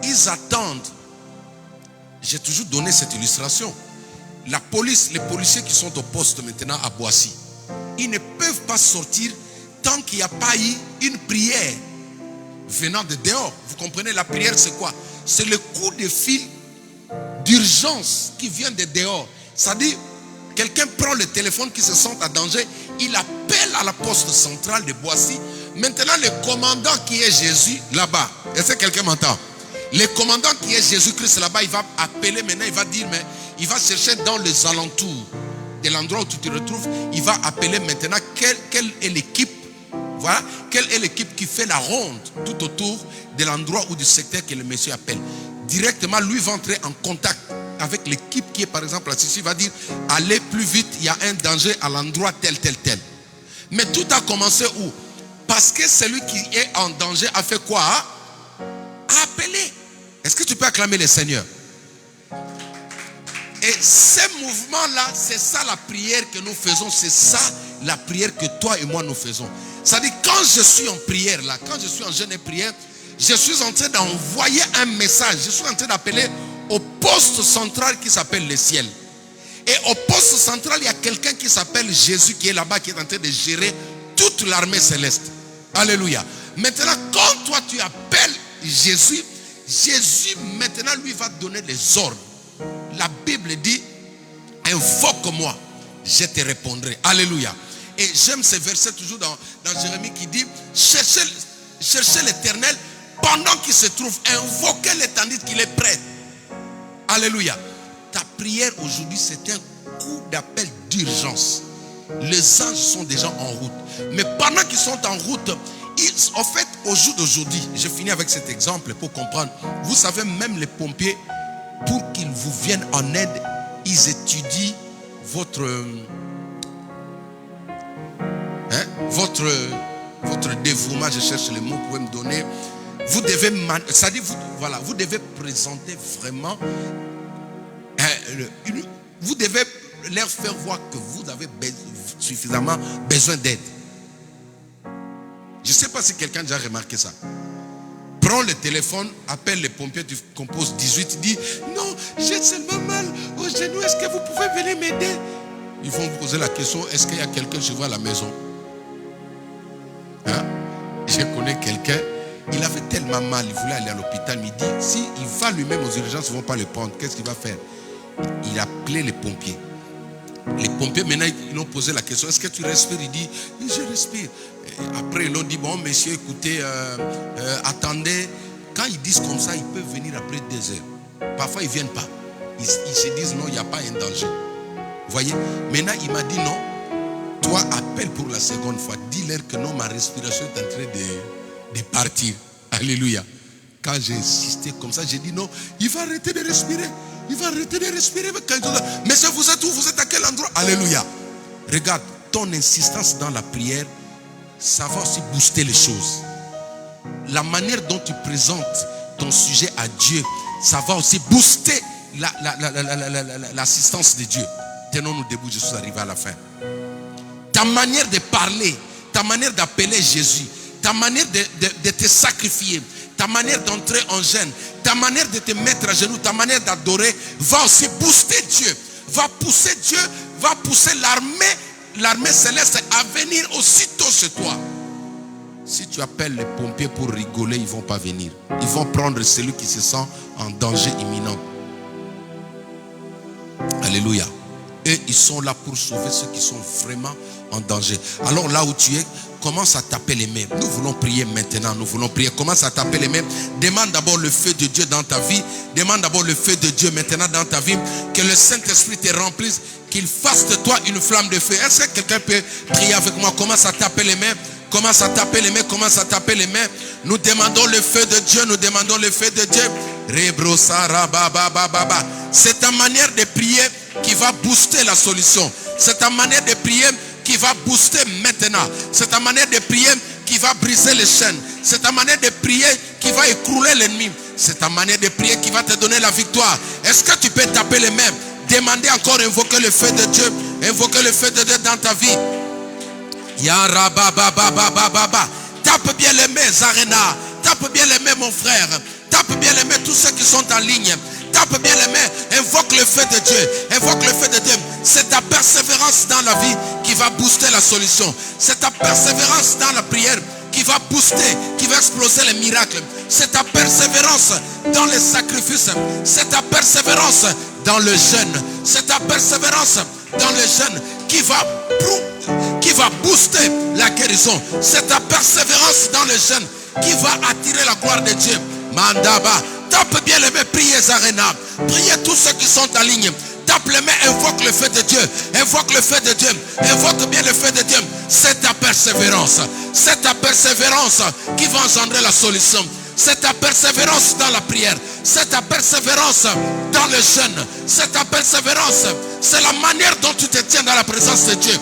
D: ils attendent. J'ai toujours donné cette illustration. La police, les policiers qui sont au poste maintenant à Boissy, ils ne peuvent pas sortir tant qu'il n'y a pas eu une prière venant de dehors. Vous comprenez, la prière c'est quoi? C'est le coup de fil d'urgence qui vient de dehors. C'est-à-dire, quelqu'un prend le téléphone qui se sent en danger, il appelle à la poste centrale de Boissy. Maintenant, le commandant qui est Jésus là-bas, est-ce que quelqu'un m'entend? Le commandant qui est Jésus-Christ là-bas, il va appeler maintenant, il va dire, mais il va chercher dans les alentours de l'endroit où tu te retrouves, il va appeler maintenant quelle est l'équipe, voilà, quelle est l'équipe qui fait la ronde tout autour de l'endroit ou du secteur que le monsieur appelle. Directement, lui va entrer en contact avec l'équipe qui est par exemple ici, il va dire, allez plus vite, il y a un danger à l'endroit tel. Mais tout a commencé où? Parce que celui qui est en danger a fait quoi? A appelé. Est-ce que tu peux acclamer le Seigneur? Et ce mouvement-là, c'est ça la prière que nous faisons. C'est ça la prière que toi et moi nous faisons. C'est-à-dire quand je suis en prière là, quand je suis en jeûne et prière, je suis en train d'envoyer un message. Je suis en train d'appeler au poste central qui s'appelle le ciel. Et au poste central, il y a quelqu'un qui s'appelle Jésus qui est là-bas, qui est en train de gérer toute l'armée céleste. Alléluia. Maintenant, quand toi tu appelles Jésus, Jésus maintenant lui va donner les ordres. La Bible dit, invoque-moi, je te répondrai. Alléluia. Et j'aime ce verset toujours dans Jérémie qui dit, cherchez l'Éternel pendant qu'il se trouve, invoquez-le tandis qu'il est prêt. Alléluia. Ta prière aujourd'hui, c'est un coup d'appel d'urgence. Les anges sont déjà en route. Mais pendant qu'ils sont en route, en fait, au jour d'aujourd'hui, je finis avec cet exemple pour comprendre. Vous savez, même les pompiers, pour qu'ils vous viennent en aide, ils étudient votre dévouement. Je cherche les mots que vous pouvez me donner. Vous devez, c'est-à-dire, vous devez présenter vraiment, vous devez leur faire voir que vous avez suffisamment besoin d'aide. Je ne sais pas si quelqu'un a déjà remarqué ça. Prends le téléphone, appelle les pompiers, tu composes 18, dis non, j'ai seulement mal au genou, est-ce que vous pouvez venir m'aider? Ils vont vous poser la question, est-ce qu'il y a quelqu'un chez vous à la maison? Hein? Je connais quelqu'un, il avait tellement mal, il voulait aller à l'hôpital, mais il dit, s'il va lui-même aux urgences, ils ne vont pas le prendre, qu'est-ce qu'il va faire? Il a appelé les pompiers. Les pompiers, maintenant, ils ont posé la question, est-ce que tu respires? Il dit, je respire. Et après, ils ont dit, bon, monsieur, écoutez, attendez. Quand ils disent comme ça, ils peuvent venir après 2 heures. Parfois, ils ne viennent pas. Ils se disent, non, il n'y a pas un danger. Vous voyez? Maintenant, il m'a dit, non, toi, appelle pour la seconde fois. Dis-leur que non, ma respiration est en train de partir. Alléluia. Quand j'ai insisté comme ça, j'ai dit, non, il va arrêter de respirer. Il va arrêter de respirer. Mais vous êtes où? Vous êtes à quel endroit? Alléluia. Regarde, ton insistance dans la prière, ça va aussi booster les choses. La manière dont tu présentes ton sujet à Dieu, ça va aussi booster l'assistance de Dieu. Tenons-nous debout, je suis arrivé à la fin. Ta manière de parler, ta manière d'appeler Jésus, ta manière de te sacrifier, ta manière d'entrer en jeûne, ta manière de te mettre à genoux, ta manière d'adorer, va aussi booster Dieu, va pousser Dieu, va pousser l'armée céleste à venir aussitôt chez toi. Si tu appelles les pompiers pour rigoler, ils ne vont pas venir. Ils vont prendre celui qui se sent en danger imminent. Alléluia. Et ils sont là pour sauver ceux qui sont vraiment en danger. Alors là où tu es, commence à taper les mains. Nous voulons prier maintenant. Nous voulons prier. Commence à taper les mains. Demande d'abord le feu de Dieu dans ta vie. Demande d'abord le feu de Dieu maintenant dans ta vie. Que le Saint-Esprit te remplisse. Qu'il fasse de toi une flamme de feu. Est-ce que quelqu'un peut prier avec moi? Commence à taper les mains. Commence à taper les mains. Commence à taper les mains. Nous demandons le feu de Dieu. Nous demandons le feu de Dieu. C'est ta manière de prier qui va booster la solution. C'est ta manière de prier qui va booster maintenant. C'est ta manière de prier qui va briser les chaînes. C'est ta manière de prier qui va écrouler l'ennemi. C'est ta manière de prier qui va te donner la victoire. Est-ce que tu peux taper les mains? Demandez encore, invoquer le feu de Dieu. Invoquer le feu de Dieu dans ta vie. Yarababababababa. Tape bien les mains, Zarena. Tape bien les mains, mon frère. Tape bien les mains, tous ceux qui sont en ligne. Tape bien les mains. Invoque le feu de Dieu. Invoque le feu de Dieu. C'est ta persévérance dans la vie qui va booster la solution. C'est ta persévérance dans la prière qui va booster, qui va exploser les miracles. C'est ta persévérance dans les sacrifices. C'est ta persévérance dans le jeûne. C'est ta persévérance dans le jeûne qui va booster la guérison. C'est ta persévérance dans le jeûne qui va attirer la gloire de Dieu. Mandaba, tape bien les mains, priez Zarena. Priez tous ceux qui sont en ligne. Tape les mains, invoque le feu de Dieu. Invoque le feu de Dieu. Invoque bien le feu de Dieu. C'est ta persévérance. C'est ta persévérance qui va engendrer la solution. C'est ta persévérance dans la prière. C'est ta persévérance dans le jeûne. C'est ta persévérance. C'est la manière dont tu te tiens dans la présence de Dieu.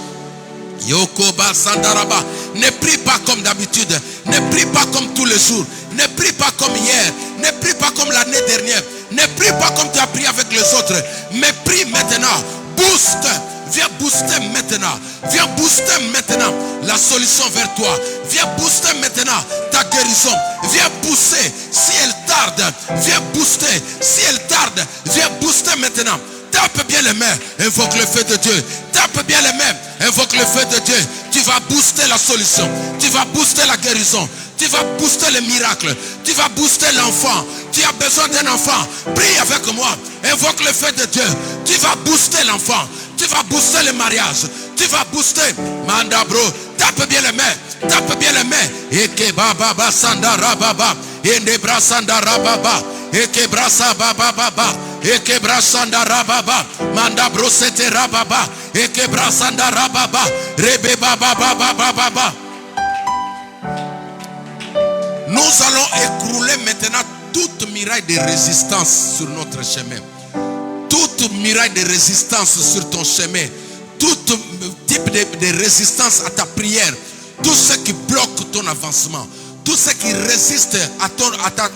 D: Yokoba Sandaraba. Ne prie pas comme d'habitude. Ne prie pas comme tous les jours. Ne prie pas comme hier. Ne prie pas comme l'année dernière. Ne prie pas comme tu as prié avec les autres. Mais prie maintenant. Booste. Viens booster maintenant. Viens booster maintenant la solution vers toi. Viens booster maintenant ta guérison. Viens pousser si elle tarde. Viens booster si elle tarde. Viens booster maintenant. Tape bien les mains, invoque le feu de Dieu. Tape bien les mains, invoque le feu de Dieu. Tu vas booster la solution. Tu vas booster la guérison. Tu vas booster le miracle. Tu vas booster l'enfant. Tu as besoin d'un enfant. Prie avec moi. Invoque le feu de Dieu. Tu vas booster l'enfant. Tu vas booster le mariage. Tu vas booster. Mandabro. Tape bien les mains. Tape bien les mains. Eke baba sandara baba. Endebra sandara baba. Eke brasa baba baba. Eke brasanda rababa. Manda brosete rababa. Eke brasanda rababa. Rebe baba baba baba. Nous allons écrouler maintenant toute muraille de résistance sur notre chemin. Toute muraille de résistance sur ton chemin. Tout type de résistance à ta prière. Tout ce qui bloque ton avancement. Tout ce qui résiste à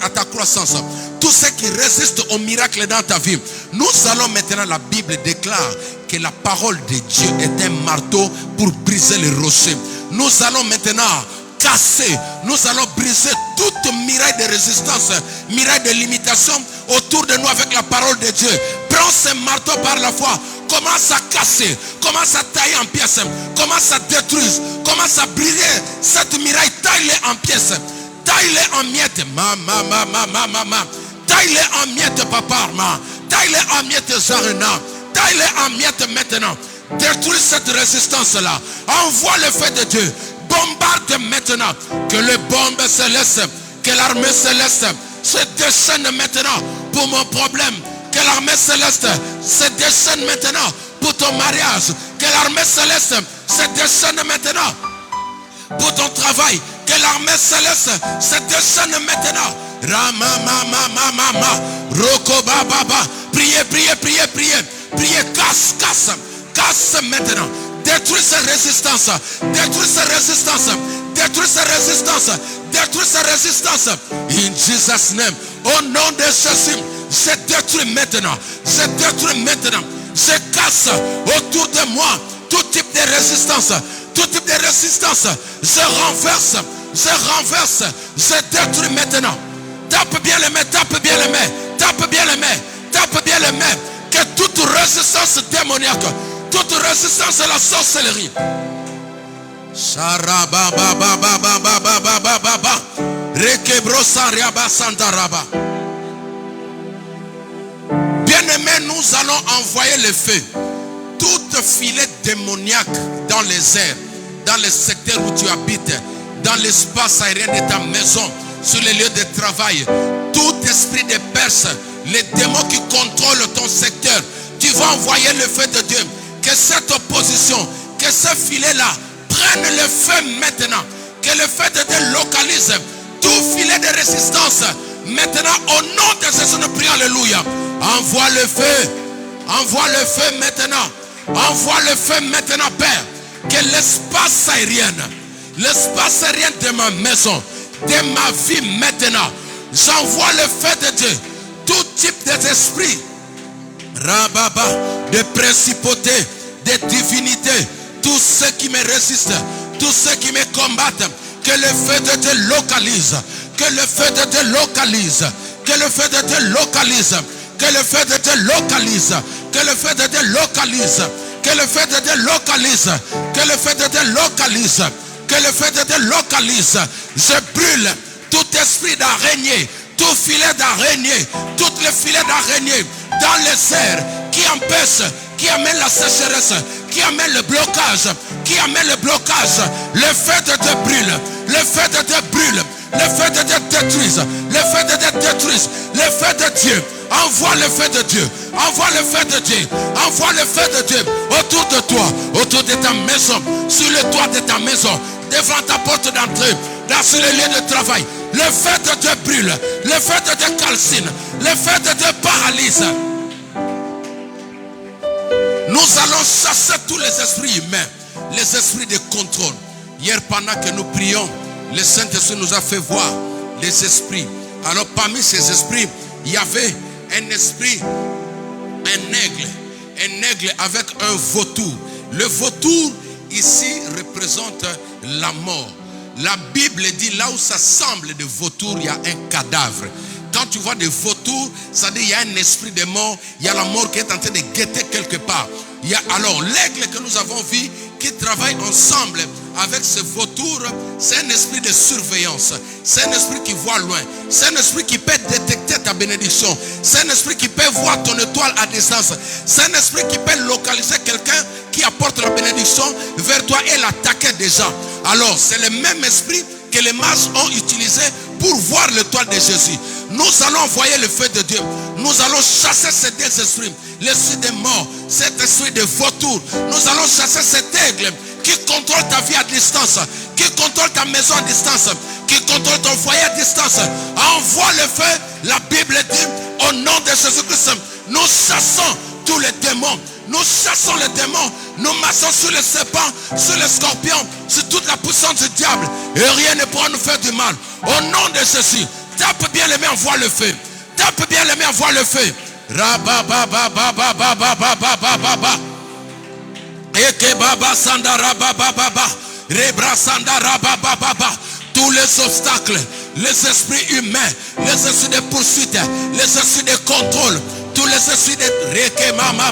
D: ta croissance. Tout ce qui résiste au miracle dans ta vie. Nous allons maintenant, la Bible déclare que la parole de Dieu est un marteau pour briser les rochers. Nous allons maintenant casser, nous allons briser toute muraille de résistance, muraille de limitation autour de nous avec la parole de Dieu. Prends ce marteau par la foi. Commence à casser, commence à tailler en pièces, commence à détruire, commence à briser cette muraille, taille-les en pièces, taille-les en miettes, taille-les en miettes, papa, taille-les en miettes, Zarena, taille-les en miettes maintenant, détruis cette résistance-là, envoie le feu de Dieu, bombarde maintenant, que les bombes célestes, que l'armée céleste se déchaîne maintenant pour mon problème. Que l'armée céleste se déchaîne maintenant pour ton mariage. Que l'armée céleste se déchaîne maintenant pour ton travail. Que l'armée céleste se déchaîne maintenant. Rama. Rokoba baba. Priez. Priez. Casse maintenant. Détruis ces résistances. Détruis ces résistances. Détruis ces résistances. Détruis ces résistances. In Jesus' name. Au nom de Jésus. Je détruis maintenant. Je détruis maintenant. Je casse autour de moi tout type de résistance. Tout type de résistance. Je renverse. Je détruis maintenant. Tape bien les mains. Tape bien les mains. Tape bien les mains. Tape bien les mains. Que toute résistance démoniaque, toute résistance à la sorcellerie. Bien-aimés, nous allons envoyer le feu. Tout filet démoniaque dans les airs, dans les secteurs où tu habites, dans l'espace aérien de ta maison, sur les lieux de travail, tout esprit de perse, les démons qui contrôlent ton secteur, tu vas envoyer le feu de Dieu. Que cette opposition, que ce filet-là prenne le feu maintenant. Que le feu de Dieu localise tout filet de résistance. Maintenant, au nom de Jésus, nous prions, alléluia. Envoie le feu. Envoie le feu maintenant. Envoie le feu maintenant, Père. Que l'espace aérien de ma maison, de ma vie maintenant, j'envoie le feu de Dieu. Tout type d'esprit, rababa, de principauté, de divinité, tous ceux qui me résistent, tous ceux qui me combattent, que le feu de Dieu localise. Que le feu de Dieu localise. Que le feu de Dieu localise. Que le feu de Dieu localise. Que le feu de Dieu localise. Que le feu de Dieu localise. Que le feu de Dieu localise. Que le feu de Dieu localise. Je brûle tout esprit d'araignée, tout filet d'araignée, toutes les filets d'araignée dans les airs qui empêchent, qui amènent la sécheresse, qui amènent le blocage, qui amènent le blocage. Le feu de Dieu brûle. Le feu de Dieu brûle. Le feu de Dieu détruise. Le feu de Dieu détruise. Le feu de Dieu. Envoie le feu de Dieu. Envoie le feu de Dieu. Envoie le feu de Dieu autour de toi, autour de ta maison, sur le toit de ta maison, devant ta porte d'entrée, sur le lieu de travail. Le feu de Dieu brûle. Le feu de Dieu calcine. Le feu de Dieu paralyse. Nous allons chasser tous les esprits humains, les esprits de contrôle. Hier, pendant que nous prions, le Saint-Esprit nous a fait voir les esprits. Alors parmi ces esprits, il y avait un esprit, un aigle avec un vautour. Le vautour ici représente la mort. La Bible dit là où ça semble de vautour, il y a un cadavre. Quand tu vois des vautours, ça dit il y a un esprit de mort, il y a la mort qui est en train de guetter quelque part. Il y a alors l'aigle que nous avons vu qui travaille ensemble avec ce vautour, c'est un esprit de surveillance, c'est un esprit qui voit loin, c'est un esprit qui peut détecter ta bénédiction, c'est un esprit qui peut voir ton étoile à distance, c'est un esprit qui peut localiser quelqu'un qui apporte la bénédiction vers toi et l'attaquer déjà. Alors c'est le même esprit que les mages ont utilisé pour voir l'étoile de Jésus. Nous allons envoyer le feu de Dieu. Nous allons chasser ces deux esprits. L'esprit des morts, cet esprit de vautour. Nous allons chasser cet aigle qui contrôle ta vie à distance, qui contrôle ta maison à distance, qui contrôle ton foyer à distance. Envoie le feu. La Bible dit au nom de Jésus-Christ, nous chassons tous les démons. Nous chassons les démons. Nous marchons sur les serpents, sur les scorpions, sur toute la puissance du diable. Et rien ne pourra nous faire du mal. Au nom de Jésus, tape bien les mains, envoie le feu. Tape bien les mains, envoie le feu. Rababababababababababa. Eke baba sandara babababa. Rebra sandara babababa. Tous les obstacles, les esprits humains, les esprits de poursuite, les esprits de contrôle, tous les esprits de reke mama,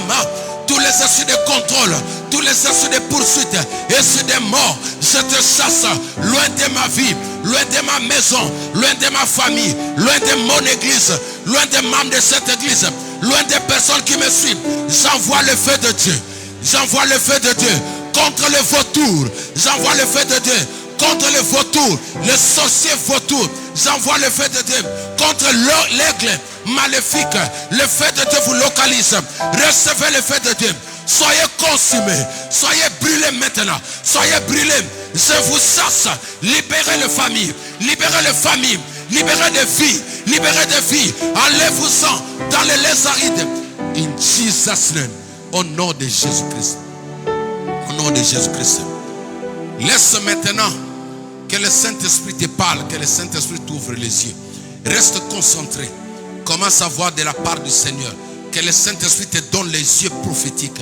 D: tous les esprits de contrôle, tous les esprits de poursuite, esprits de mort, je te chasse loin de ma vie, loin de ma maison, loin de ma famille, loin de mon église, loin des membres de cette église, loin des personnes qui me suivent. J'envoie le feu de Dieu. J'envoie le feu de Dieu contre le vautour. J'envoie le feu de Dieu contre le vautour, le sorcier vautour. J'envoie le feu de Dieu contre l'aigle maléfique. Le feu de Dieu vous localise. Recevez le feu de Dieu. Soyez consumés. Soyez brûlés maintenant. Soyez brûlés. Je vous chasse. Libérez les familles. Libérez les familles. Libérez des vies. Libérez des vies. Enlève-vous-en dans les lacs arides. In Jesus' name. Au nom de Jésus-Christ. Au nom de Jésus-Christ. Laisse maintenant que le Saint-Esprit te parle, que le Saint-Esprit t'ouvre les yeux. Reste concentré. Commence à voir de la part du Seigneur. Que le Saint-Esprit te donne les yeux prophétiques.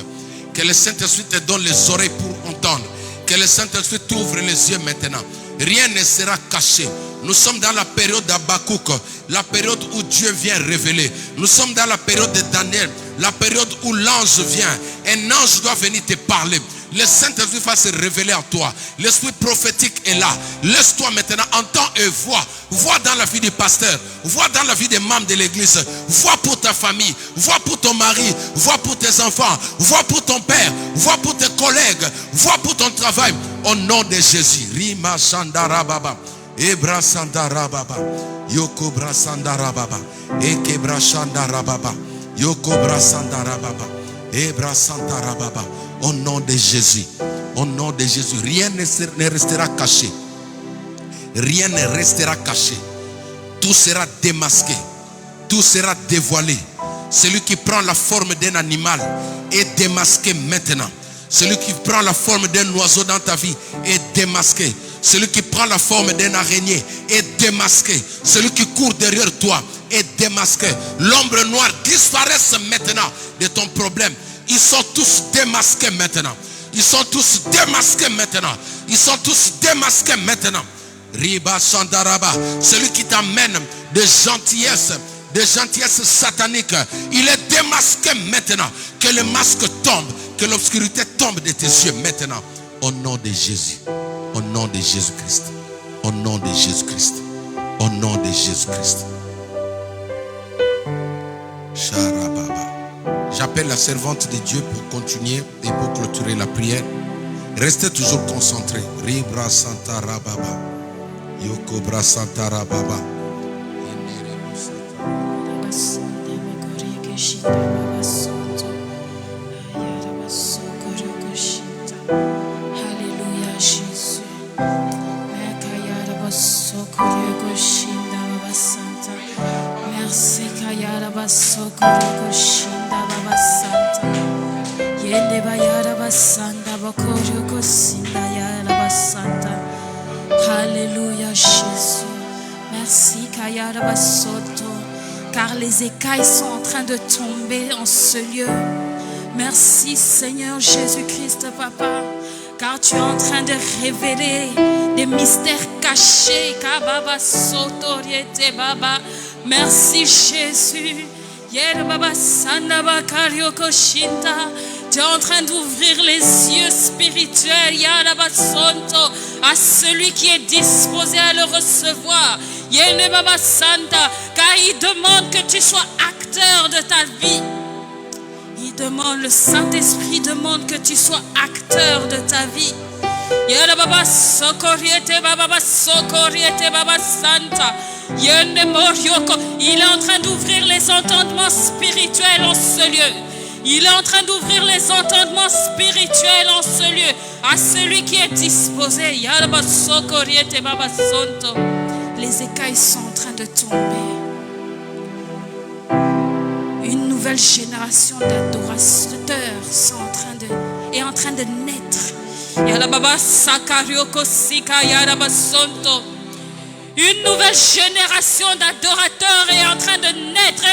D: Que le Saint-Esprit te donne les oreilles pour entendre. Que le Saint-Esprit t'ouvre les yeux maintenant. Rien ne sera caché. Nous sommes dans la période d'Habakkuk, la période où Dieu vient révéler. Nous sommes dans la période de Daniel, la période où l'ange vient. Un ange doit venir te parler. Le Saint-Esprit va se révéler à toi. L'esprit prophétique est là. Laisse-toi maintenant, entends et vois. Vois dans la vie du pasteur. Vois dans la vie des membres de l'église. Vois pour ta famille. Vois pour ton mari. Vois pour tes enfants. Vois pour ton père. Vois pour tes collègues. Vois pour ton travail. Au nom de Jésus. Rima Shandara Baba. Ebra Sandara Baba. Yoko Bra Sandara Baba. Ekebra Shandara Baba. Yoko Bra Sandara Baba. Ebra Sandara Baba. Au nom de Jésus. Au nom de Jésus. Rien ne restera caché. Rien ne restera caché. Tout sera démasqué. Tout sera dévoilé. Celui qui prend la forme d'un animal est démasqué maintenant. Celui qui prend la forme d'un oiseau dans ta vie est démasqué. Celui qui prend la forme d'un araignée est démasqué. Celui qui court derrière toi est démasqué. L'ombre noire disparaisse maintenant de ton problème. Ils sont tous démasqués maintenant. Ils sont tous démasqués maintenant. Ils sont tous démasqués maintenant. Riba Sandaraba, celui qui t'amène de gentillesse satanique, il est démasqué maintenant. Que le masque tombe, que l'obscurité tombe de tes yeux maintenant. Au nom de Jésus, au nom de Jésus-Christ, au nom de Jésus-Christ, au nom de Jésus-Christ. J'appelle la servante de Dieu pour continuer et pour clôturer la prière. Restez toujours concentrés. Ribra Santa Rababa. Yokobra Santa Rababa.
A: Alléluia Jésus. Merci Kayara Basokoro Shinda Baba Santa. Yende Bayara Basanda Bakoro Kosinda Yara Basanta. Alléluia Jésus. Merci Kayara Basoto. Car les écailles sont en train de tomber en ce lieu. Merci Seigneur Jésus-Christ Papa. Car tu es en train de révéler des mystères cachés. Kababa Soto Riete Baba. Merci Jésus. Yer Baba Sanda Bakario Koshinta. Tu es en train d'ouvrir les yeux spirituels, Yaraba Sonto, à celui qui est disposé à le recevoir. Yene Baba Santa, car il demande que tu sois acteur de ta vie. Il demande, le Saint-Esprit demande que tu sois acteur de ta vie. Yere Baba Sokoriete Baba Sokoriete Baba Santa. Yene Morioko, il est en train d'ouvrir les entendements spirituels en ce lieu. Il est en train d'ouvrir les entendements spirituels en ce lieu à celui qui est disposé. Les écailles sont en train de tomber. Une nouvelle génération d'adorateurs est en train de naître. Une nouvelle génération d'adorateurs est en train de naître.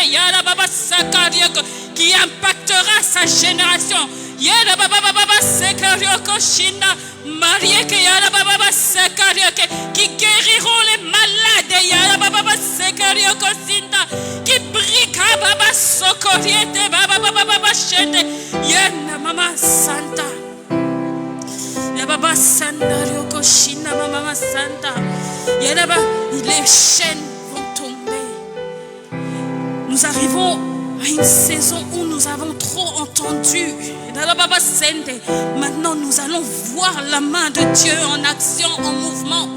A: Qui impactera sa génération. Qui guériront les malades. Qui Mama Santa. Mama Santa. Les chaînes vont tomber. Nous arrivons à une saison où nous avons trop entendu. Maintenant, nous allons voir la main de Dieu en action, en mouvement.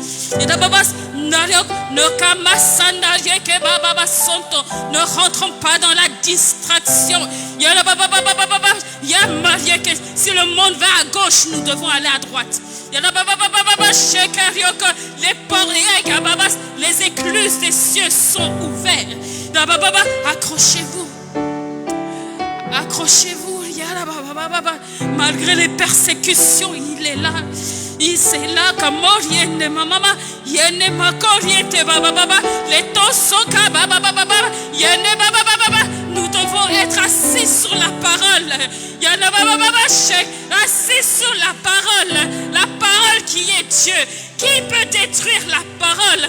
A: Ne rentrons pas dans la distraction. Si le monde va à gauche, nous devons aller à droite. Les écluses des cieux sont ouvertes. Accrochez-vous. Accrochez-vous. Malgré les persécutions, il est là. Il est là comme les nous devons être assis sur la parole. Assis sur la parole qui est Dieu. Qui peut détruire la parole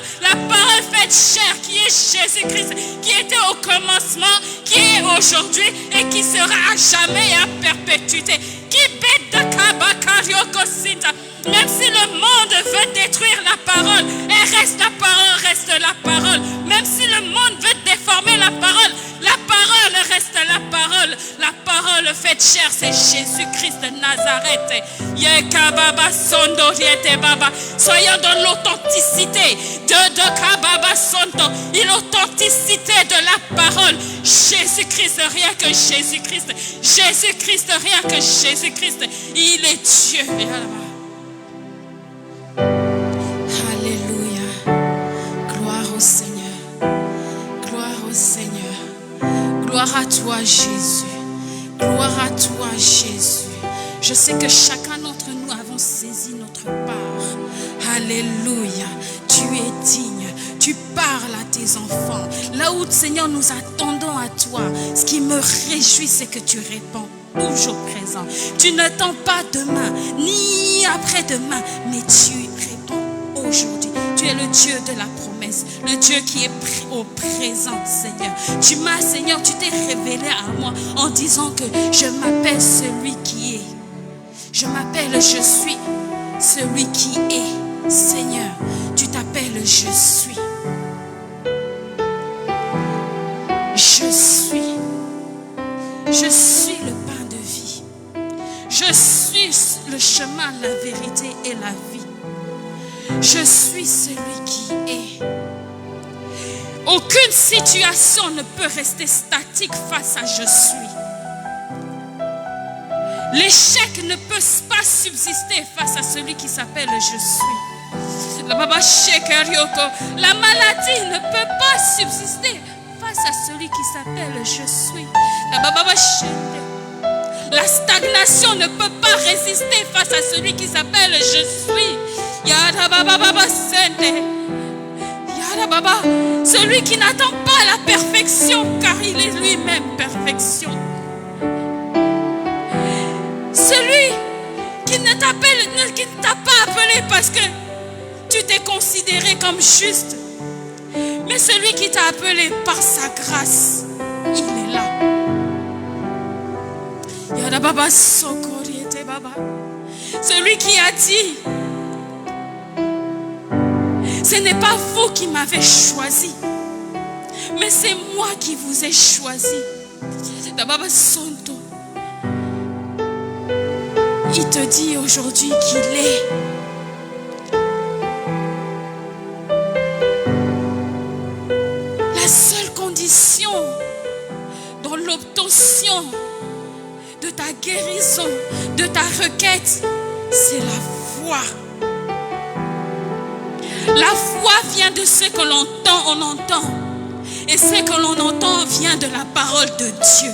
A: faite chair, qui est Jésus-Christ, qui était au commencement, qui est aujourd'hui et qui sera à jamais et à perpétuité. Même si le monde veut détruire la parole, la parole. Même si le monde veut déformer la parole reste la parole. La parole faite chair, c'est Jésus-Christ de Nazareth. Soyons dans l'authenticité de Kababa Sonto, l'authenticité de la parole. Jésus-Christ, rien que Jésus-Christ. Jésus-Christ, rien que Jésus-Christ. Il est Dieu. Alléluia. Gloire au Seigneur. Gloire au Seigneur. Gloire à toi, Jésus. Gloire à toi, Jésus. Je sais que chacun d'entre nous avons saisi notre part. Alléluia. Tu es digne. Tu parles à tes enfants. Là où, Seigneur, nous attendons à toi. Ce qui me réjouit, c'est que tu réponds. toujours présent. Tu n'attends pas demain, ni après-demain, mais tu réponds aujourd'hui. Tu es le Dieu de la promesse, le Dieu qui est au présent, Seigneur. Tu m'as, Seigneur, tu t'es révélé à moi en disant que je m'appelle celui qui est. Je m'appelle je suis, celui qui est. Seigneur, tu t'appelles je suis. Je suis. Je suis le pain de vie. Je suis le chemin, la vérité et la vie. Je suis celui qui est. Aucune situation ne peut rester statique face à je suis. L'échec ne peut pas subsister face à celui qui s'appelle je suis. La maladie ne peut pas subsister face à celui qui s'appelle je suis. La stagnation ne peut pas résister face à celui qui s'appelle je suis. Celui qui n'attend pas la perfection car il est lui-même perfection. Celui qui ne t'a pas appelé parce que tu t'es considéré comme juste, mais celui qui t'a appelé par sa grâce, il est là. Celui qui a dit, ce n'est pas vous qui m'avez choisi, mais c'est moi qui vous ai choisi. Il te dit aujourd'hui qu'il est. La seule condition dans l'obtention de ta guérison, de ta requête, c'est la foi. La foi vient de ce que l'on entend, on entend. Et ce que l'on entend vient de la parole de Dieu.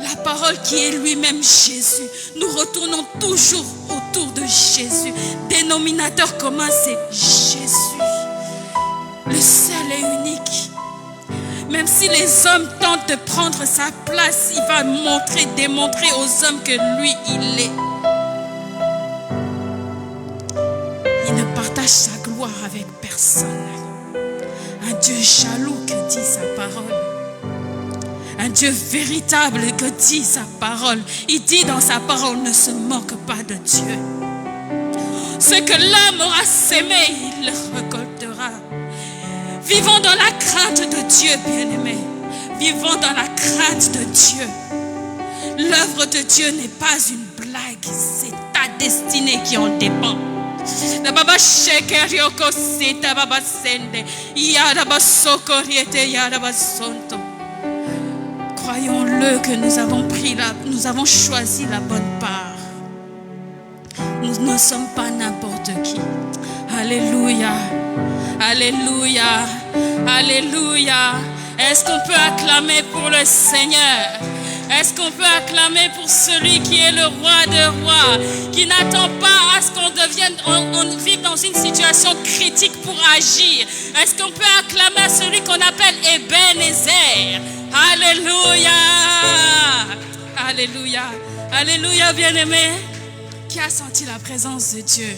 A: La parole qui est lui-même Jésus. Nous retournons toujours autour de Jésus. Dénominateur commun, c'est Jésus. Le seul et unique. Même si les hommes tentent de prendre sa place, il va démontrer aux hommes que lui, il est. Il ne partage sa gloire avec personne. Un Dieu jaloux que dit sa parole. Un Dieu véritable que dit sa parole. Il dit dans sa parole, ne se moque pas de Dieu. Ce que l'homme aura sémé, il le récoltera. Vivons dans la crainte de Dieu, bien-aimés. Vivons dans la crainte de Dieu. L'œuvre de Dieu n'est pas une blague, c'est ta destinée qui en dépend. Croyons-le que nous avons choisi la bonne part. Nous ne sommes pas n'importe qui. Alléluia. Alléluia. Alléluia. Est-ce qu'on peut acclamer pour le Seigneur? Est-ce qu'on peut acclamer pour celui qui est le roi des rois, qui n'attend pas à ce qu'on vive dans une situation critique pour agir? Est-ce qu'on peut acclamer à celui qu'on appelle Ebenezer? Alléluia. Alléluia. Alléluia, bien-aimé. Qui a senti la présence de Dieu?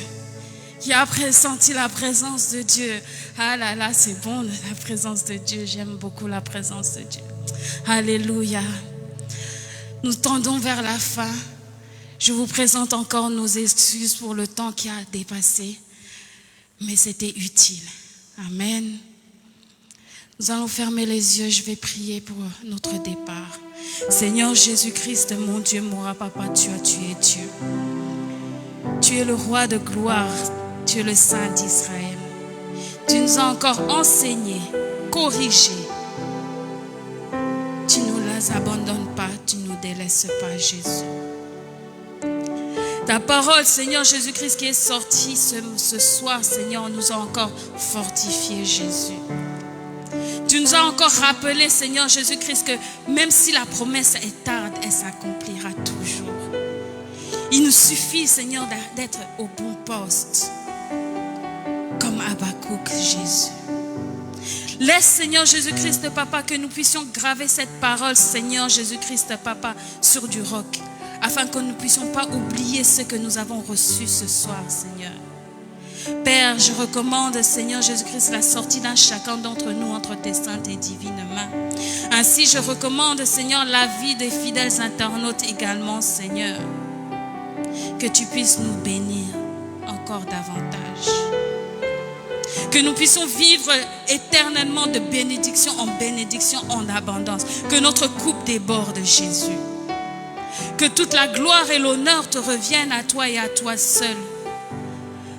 A: Qui a senti la présence de Dieu? Ah là là, c'est bon, la présence de Dieu. J'aime beaucoup la présence de Dieu. Alléluia. Nous tendons vers la fin. Je vous présente encore nos excuses pour le temps qui a dépassé. Mais c'était utile. Amen. Nous allons fermer les yeux. Je vais prier pour notre départ. Seigneur Jésus-Christ, mon Dieu, mon papa, tu es Dieu. Tu es le roi de gloire. Tu es le Saint d'Israël. Tu nous as encore enseigné, corrigé. Tu ne nous les abandonnes pas, tu ne nous délaisses pas, Jésus. Ta parole, Seigneur Jésus-Christ, qui est sortie ce soir, Seigneur, nous a encore fortifiés, Jésus. Tu nous as encore rappelé, Seigneur Jésus-Christ, que même si la promesse est tarde, elle s'accomplira toujours. Il nous suffit, Seigneur, d'être au bon poste, comme Habakkuk, Jésus. Laisse, Seigneur Jésus-Christ, Papa, que nous puissions graver cette parole, Seigneur Jésus-Christ, Papa, sur du roc, afin que nous ne puissions pas oublier ce que nous avons reçu ce soir, Seigneur. Père, je recommande, Seigneur Jésus-Christ, la sortie d'un chacun d'entre nous entre tes saintes et divines mains. Ainsi, je recommande, Seigneur, la vie des fidèles internautes également, Seigneur. Que tu puisses nous bénir encore davantage. Que nous puissions vivre éternellement de bénédiction en abondance. Que notre coupe déborde, Jésus. Que toute la gloire et l'honneur te reviennent à toi et à toi seul.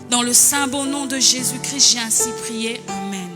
A: Dans le saint beau nom de Jésus-Christ, j'ai ainsi prié. Amen.